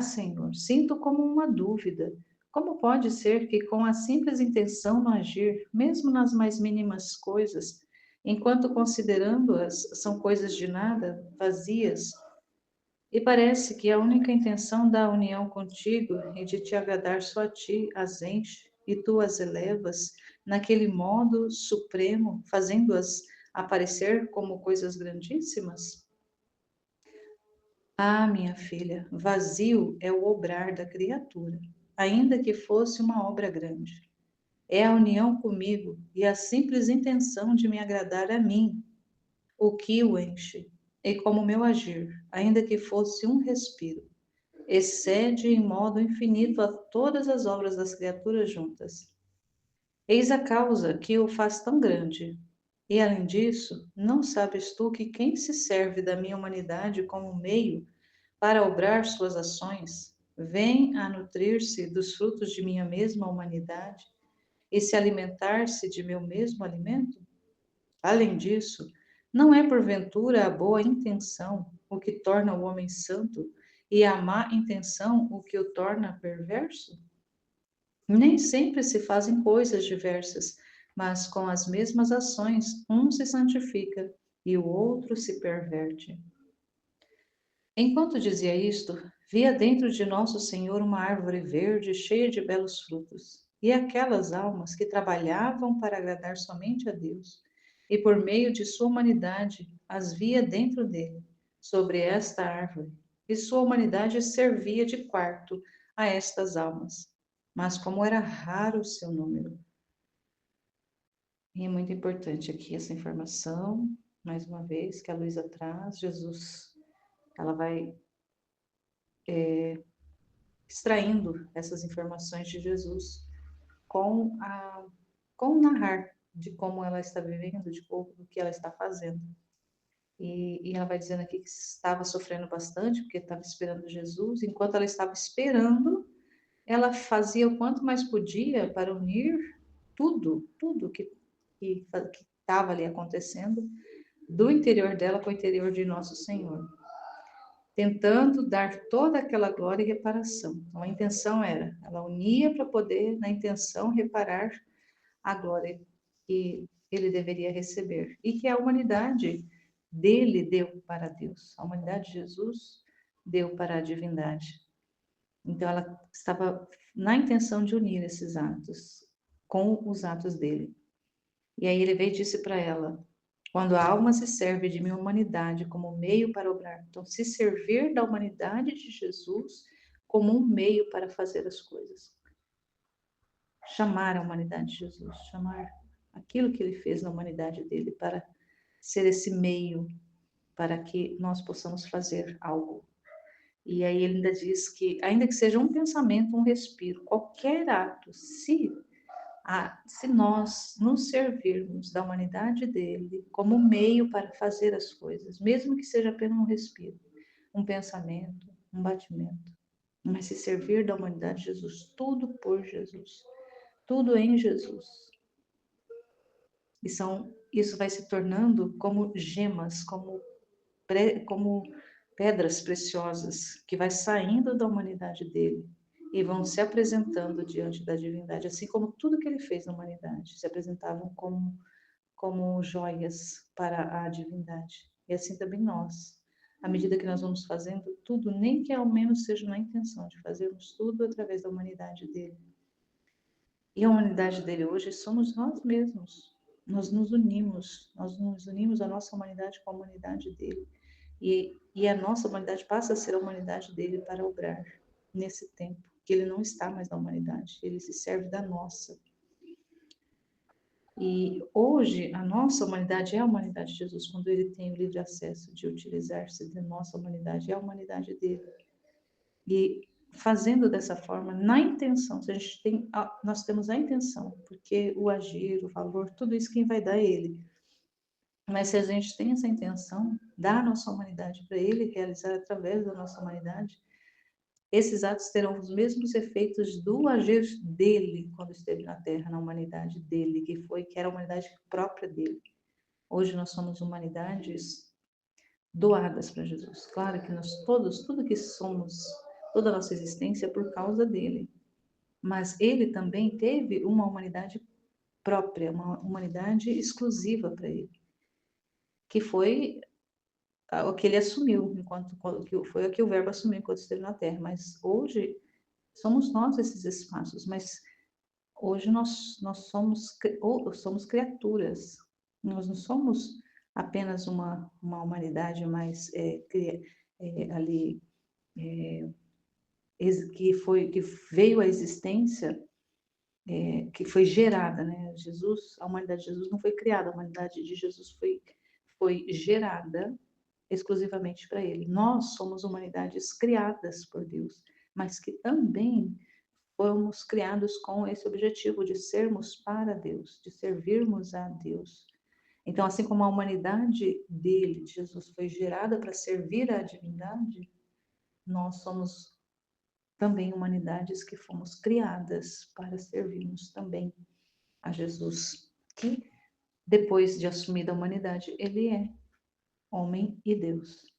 Senhor, sinto como uma dúvida. Como pode ser que, com a simples intenção no agir, mesmo nas mais mínimas coisas, enquanto considerando-as são coisas de nada, vazias, e parece que a única intenção da união contigo e de te agradar só a ti as enche, e tu as elevas naquele modo supremo, fazendo-as aparecer como coisas grandíssimas? Minha filha, vazio é o obrar da criatura, ainda que fosse uma obra grande. É a união comigo e a simples intenção de me agradar a mim o que o enche. E como meu agir, ainda que fosse um respiro, excede em modo infinito a todas as obras das criaturas juntas. Eis a causa que o faz tão grande. E além disso, não sabes tu que quem se serve da minha humanidade como meio para obrar suas ações, vem a nutrir-se dos frutos de minha mesma humanidade e se alimentar-se de meu mesmo alimento? Além disso, não é porventura a boa intenção o que torna o homem santo e a má intenção o que o torna perverso? Nem sempre se fazem coisas diversas, mas com as mesmas ações um se santifica e o outro se perverte. Enquanto dizia isto, via dentro de Nosso Senhor uma árvore verde cheia de belos frutos, e aquelas almas que trabalhavam para agradar somente a Deus, e por meio de sua humanidade as via dentro dele, sobre esta árvore, e sua humanidade servia de quarto a estas almas. Mas como era raro o seu número. E é muito importante aqui essa informação, mais uma vez, que a Luísa traz. Jesus, ela vai extraindo essas informações de Jesus com o narrar de como ela está vivendo, do que ela está fazendo. E ela vai dizendo aqui que estava sofrendo bastante, porque estava esperando Jesus. Enquanto ela estava esperando, ela fazia o quanto mais podia para unir tudo que estava ali acontecendo, do interior dela com o interior de Nosso Senhor, tentando dar toda aquela glória e reparação. Então, a intenção era, ela unia para poder, na intenção, reparar a glória que ele deveria receber e que a humanidade dele deu para Deus. A humanidade de Jesus deu para a divindade. Então, ela estava na intenção de unir esses atos com os atos dele. E aí ele veio e disse para ela: quando a alma se serve de minha humanidade como meio para obrar, então se servir da humanidade de Jesus como um meio para fazer as coisas. Chamar a humanidade de Jesus, chamar aquilo que ele fez na humanidade dele para ser esse meio para que nós possamos fazer algo. E aí ele ainda diz que, ainda que seja um pensamento, um respiro, qualquer ato, se nós nos servirmos da humanidade dele como meio para fazer as coisas, mesmo que seja apenas um respiro, um pensamento, um batimento, mas se servir da humanidade de Jesus, tudo por Jesus, tudo em Jesus. Isso vai se tornando como gemas, como pedras preciosas que vai saindo da humanidade dele e vão se apresentando diante da divindade, assim como tudo que ele fez na humanidade se apresentavam como joias para a divindade. E assim também nós, à medida que nós vamos fazendo tudo, nem que ao menos seja na intenção de fazermos tudo através da humanidade dele. E a humanidade dele hoje somos nós mesmos. Nós nos unimos a nossa humanidade com a humanidade dele. E a nossa humanidade passa a ser a humanidade dele para obrar nesse tempo, que ele não está mais na humanidade, ele se serve da nossa. E hoje a nossa humanidade é a humanidade de Jesus, quando ele tem o livre acesso de utilizar-se da nossa humanidade, é a humanidade dele. E fazendo dessa forma, na intenção, se a gente nós temos a intenção, porque o agir, o valor, tudo isso quem vai dar é ele. Mas se a gente tem essa intenção, dar a nossa humanidade para ele, realizar através da nossa humanidade, esses atos terão os mesmos efeitos do agir dele quando esteve na Terra, na humanidade dele, que era a humanidade própria dele. Hoje nós somos humanidades doadas para Jesus. Claro que nós todos, tudo que somos, toda a nossa existência é por causa dele. Mas ele também teve uma humanidade própria, uma humanidade exclusiva para ele, que foi o que ele assumiu, foi o que o Verbo assumiu enquanto esteve na Terra. Mas hoje somos nós esses espaços, mas hoje nós somos criaturas, nós não somos apenas uma humanidade mais ali que veio à existência, que foi gerada, né? A humanidade de Jesus não foi criada, a humanidade de Jesus foi gerada exclusivamente para ele. Nós somos humanidades criadas por Deus, mas que também fomos criados com esse objetivo de sermos para Deus, de servirmos a Deus. Então, assim como a humanidade dele, de Jesus, foi gerada para servir à divindade, nós somos também humanidades que fomos criadas para servirmos também a Jesus, que depois de assumir a humanidade, ele é homem e Deus.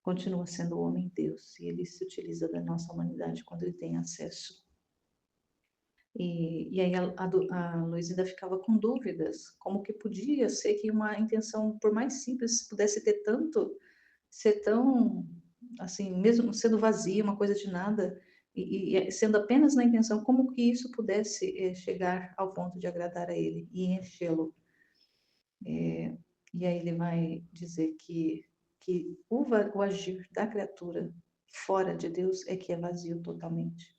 Continua sendo homem e Deus, e ele se utiliza da nossa humanidade quando ele tem acesso. E aí a Luísa ainda ficava com dúvidas, como que podia ser que uma intenção, por mais simples, pudesse ser tão, assim, mesmo sendo vazia, uma coisa de nada, e sendo apenas na intenção, como que isso pudesse chegar ao ponto de agradar a ele e enchê-lo. E aí ele vai dizer que o agir da criatura fora de Deus é que é vazio totalmente.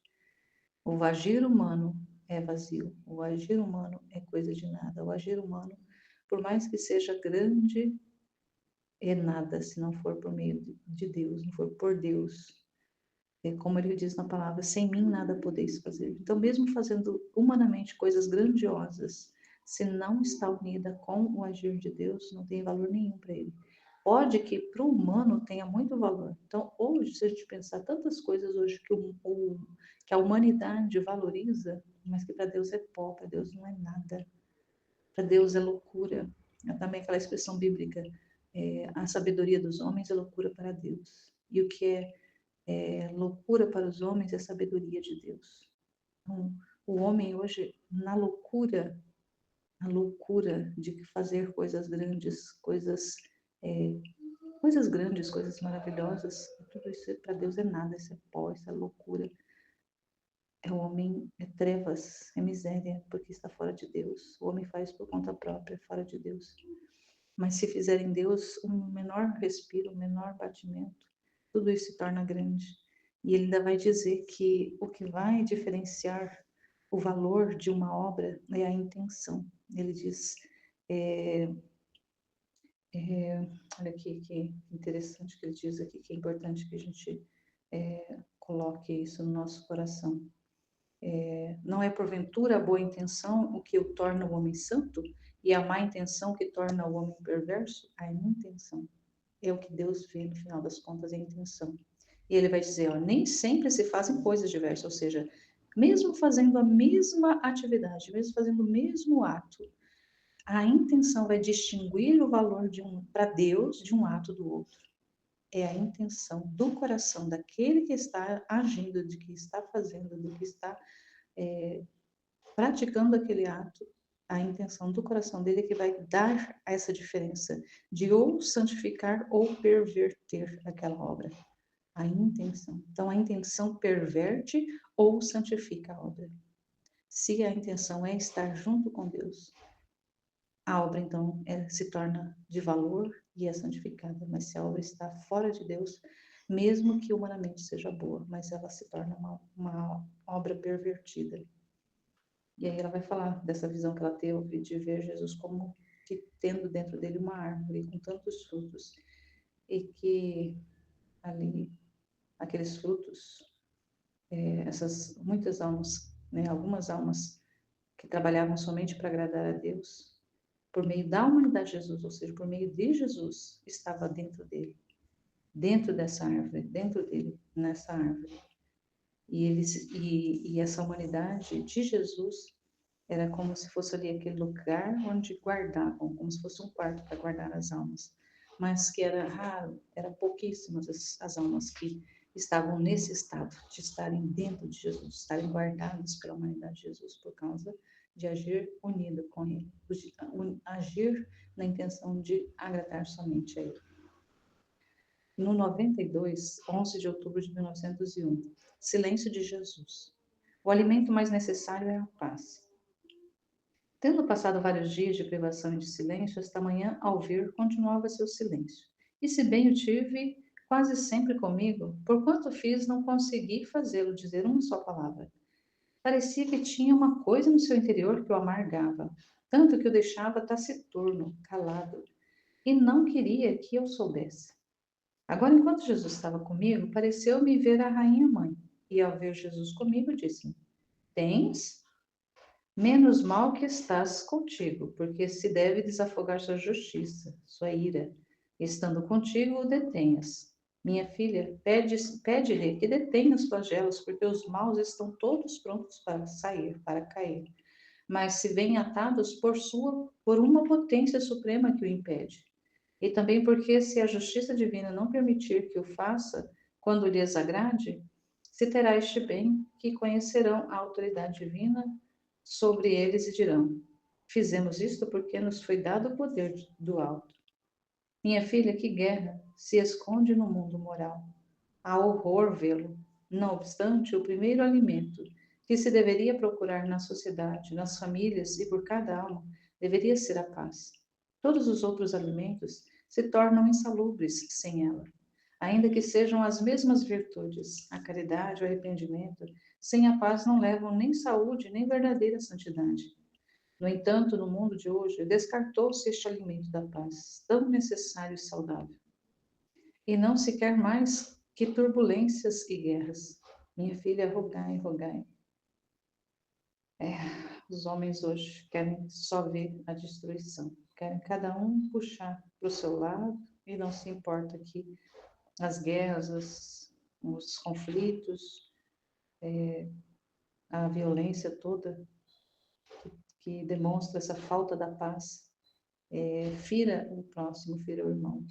O agir humano é vazio, o agir humano é coisa de nada. O agir humano, por mais que seja grande, é nada se não for por meio de Deus, não for por Deus. É como ele diz na palavra, sem mim nada podeis fazer. Então, mesmo fazendo humanamente coisas grandiosas, se não está unida com o agir de Deus, não tem valor nenhum para ele. Pode que para o humano tenha muito valor. Então, hoje, se a gente pensar tantas coisas hoje que a humanidade valoriza, mas que para Deus é pó, para Deus não é nada. Para Deus é loucura. É também aquela expressão bíblica, a sabedoria dos homens é loucura para Deus. E o que é loucura para os homens é a sabedoria de Deus. Então, o homem hoje, na loucura de fazer coisas grandes, coisas grandes, coisas maravilhosas, tudo isso para Deus é nada, isso é pó, isso é loucura. É o homem, é trevas, é miséria, porque está fora de Deus. O homem faz por conta própria, fora de Deus. Mas se fizer em Deus um menor respiro, um menor batimento, tudo isso se torna grande. E ele ainda vai dizer que o que vai diferenciar o valor de uma obra é a intenção. Ele diz, olha aqui que interessante que ele diz aqui, que é importante que a gente coloque isso no nosso coração. Não é porventura a boa intenção o que o torna o homem santo e a má intenção que torna o homem perverso? A intenção é o que Deus vê no final das contas, é a intenção. E ele vai dizer, ó, nem sempre se fazem coisas diversas, ou seja, mesmo fazendo a mesma atividade, mesmo fazendo o mesmo ato, a intenção vai distinguir o valor para Deus de um ato do outro. É a intenção do coração daquele que está agindo, de que está fazendo, do que está praticando aquele ato, a intenção do coração dele que vai dar essa diferença de ou santificar ou perverter aquela obra. A intenção. Então, a intenção perverte ou santifica a obra. Se a intenção é estar junto com Deus, a obra, então, se torna de valor e é santificada. Mas se a obra está fora de Deus, mesmo que humanamente seja boa, mas ela se torna uma obra pervertida. E aí ela vai falar dessa visão que ela teve de ver Jesus como que tendo dentro dele uma árvore com tantos frutos e que ali aqueles frutos, essas muitas almas, né, algumas almas que trabalhavam somente para agradar a Deus, por meio da humanidade de Jesus, ou seja, por meio de Jesus, estava dentro dele, dentro dessa árvore, dentro dele, nessa árvore. E essa humanidade de Jesus era como se fosse ali aquele lugar onde guardavam, como se fosse um quarto para guardar as almas. Mas que era raro, eram pouquíssimas as almas que estavam nesse estado de estarem dentro de Jesus, de estarem guardadas pela humanidade de Jesus por causa de agir unido com Ele, de agir na intenção de agradar somente a Ele. No 92, 11 de outubro de 1901, silêncio de Jesus. O alimento mais necessário é a paz. Tendo passado vários dias de privação e de silêncio, esta manhã, ao vir, continuava seu silêncio. E se bem o tive quase sempre comigo, por quanto fiz, não consegui fazê-lo dizer uma só palavra. Parecia que tinha uma coisa no seu interior que o amargava, tanto que o deixava taciturno, calado, e não queria que eu soubesse. Agora, enquanto Jesus estava comigo, pareceu-me ver a rainha mãe, e ao ver Jesus comigo, disse-me: Tens? Menos mal que estás contigo, porque se deve desafogar sua justiça, sua ira. Estando contigo, o detenhas. Minha filha, pede-lhe que detenha os flagelos, porque os maus estão todos prontos para sair, para cair. Mas se vêm atados por uma potência suprema que o impede. E também porque se a justiça divina não permitir que o faça, quando lhes agrade, se terá este bem, que conhecerão a autoridade divina sobre eles e dirão: Fizemos isto porque nos foi dado o poder do alto. Minha filha, que guerra se esconde no mundo moral. Há horror vê-lo. Não obstante, o primeiro alimento que se deveria procurar na sociedade, nas famílias e por cada alma, deveria ser a paz. Todos os outros alimentos se tornam insalubres sem ela. Ainda que sejam as mesmas virtudes, a caridade, o arrependimento, sem a paz não levam nem saúde, nem verdadeira santidade. No entanto, no mundo de hoje, descartou-se este alimento da paz, tão necessário e saudável. E não se quer mais que turbulências e guerras. Minha filha, rogai, rogai. Os homens hoje querem só ver a destruição. Querem cada um puxar para o seu lado e não se importa que as guerras, os conflitos, a violência toda que demonstra essa falta da paz, fira o próximo, fira o irmão.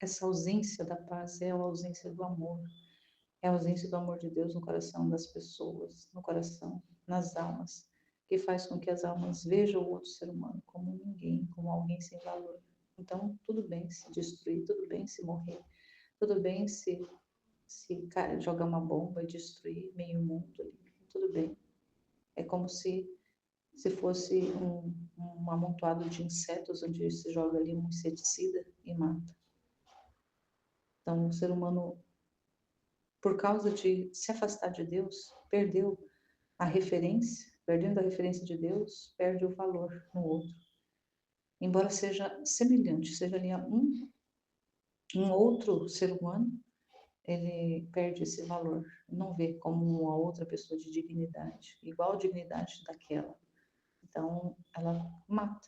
Essa ausência da paz é a ausência do amor, é a ausência do amor de Deus no coração das pessoas, no coração, nas almas, que faz com que as almas vejam o outro ser humano como ninguém, como alguém sem valor. Então, tudo bem se destruir, tudo bem se morrer, tudo bem se jogar uma bomba e destruir meio mundo ali, tudo bem. É como se fosse um amontoado de insetos onde se joga ali um inseticida e mata. Então, o ser humano, por causa de se afastar de Deus, perdeu a referência, perdendo a referência de Deus, perde o valor no outro. Embora seja semelhante, seja ali um outro ser humano, ele perde esse valor, não vê como uma outra pessoa de dignidade, igual a dignidade daquela. Então, ela mata.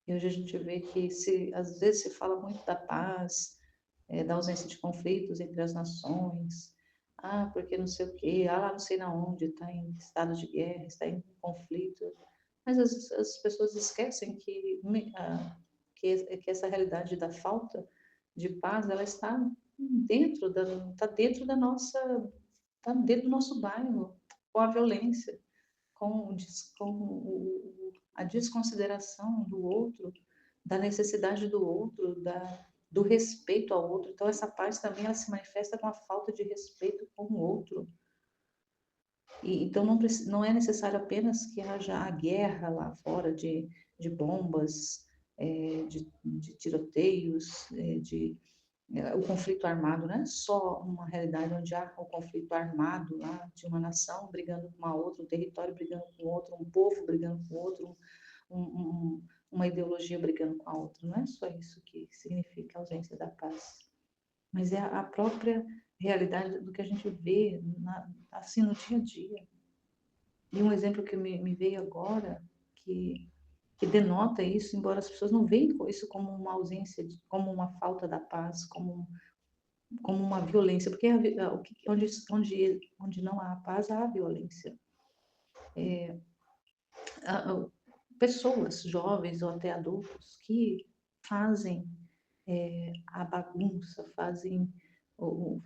E hoje a gente vê que às vezes se fala muito da paz, da ausência de conflitos entre as nações, porque não sei o quê, lá não sei na onde, está em estado de guerra, está em conflito. Mas as pessoas esquecem que essa realidade da falta de paz, ela está dentro da nossa, está dentro do nosso bairro, com a violência, a desconsideração do outro, da necessidade do outro, do respeito ao outro. Então, essa paz também ela se manifesta com a falta de respeito com o outro. Então, não é necessário apenas que haja a guerra lá fora de bombas, de tiroteios, o conflito armado. Não é só uma realidade onde há o conflito armado lá de uma nação brigando com uma outra, um território brigando com outro, um povo brigando com outro, uma ideologia brigando com a outra. Não é só isso que significa a ausência da paz, mas é a própria realidade do que a gente vê assim no dia a dia. E um exemplo que me veio agora, que denota isso, embora as pessoas não vejam isso como uma ausência, como uma falta da paz, como uma violência, porque onde não há paz, há violência. Pessoas jovens ou até adultos que fazem a bagunça, fazem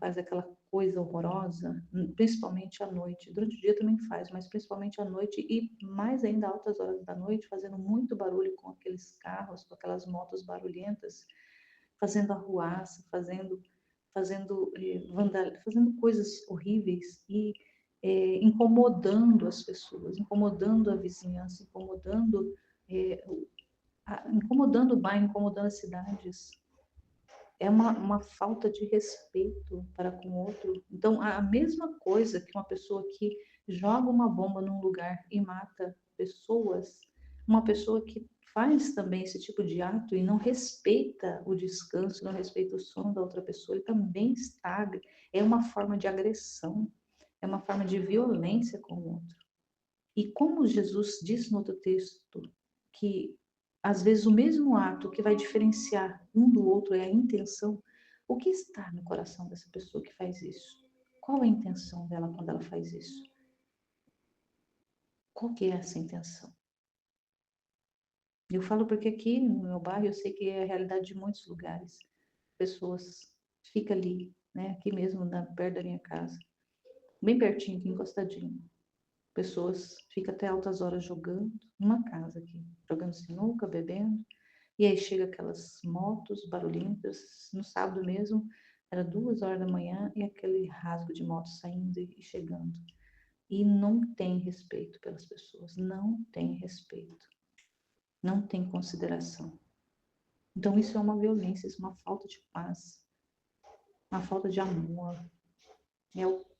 aquela coisa horrorosa, principalmente à noite. Durante o dia também faz, mas principalmente à noite e mais ainda altas horas da noite, fazendo muito barulho com aqueles carros, com aquelas motos barulhentas, fazendo arruaça, fazendo fazendo coisas horríveis e incomodando as pessoas, incomodando a vizinhança, incomodando o bairro, incomodando as cidades. É uma falta de respeito para com o outro. Então, a mesma coisa que uma pessoa que joga uma bomba num lugar e mata pessoas, uma pessoa que faz também esse tipo de ato e não respeita o descanso, não respeita o sono da outra pessoa, ele também está, é uma forma de agressão, é uma forma de violência com o outro. E como Jesus disse no outro texto, que às vezes o mesmo ato que vai diferenciar um do outro é a intenção, o que está no coração dessa pessoa que faz isso? Qual a intenção dela quando ela faz isso? Qual que é essa intenção? Eu falo porque aqui no meu bairro eu sei que é a realidade de muitos lugares. Pessoas ficam ali, né, aqui mesmo perto da minha casa, bem pertinho, aqui encostadinho. Pessoas ficam até altas horas jogando numa casa aqui, jogando sinuca, bebendo. E aí chega aquelas motos barulhentas. No sábado mesmo, era 2 horas da manhã e aquele rasgo de moto saindo e chegando. E não tem respeito pelas pessoas, não tem respeito, não tem consideração. Então isso é uma violência, isso é uma falta de paz, uma falta de amor.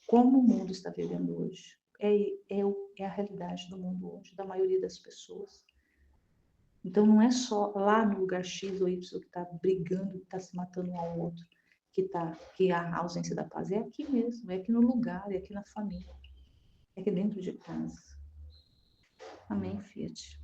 Como o mundo está vivendo hoje. É a realidade do mundo hoje, da maioria das pessoas. Então não é só lá no lugar X ou Y que está brigando, que está se matando um ao outro, que há a ausência da paz. É aqui mesmo, é aqui no lugar, é aqui na família, é aqui dentro de casa. Amém, Fiat.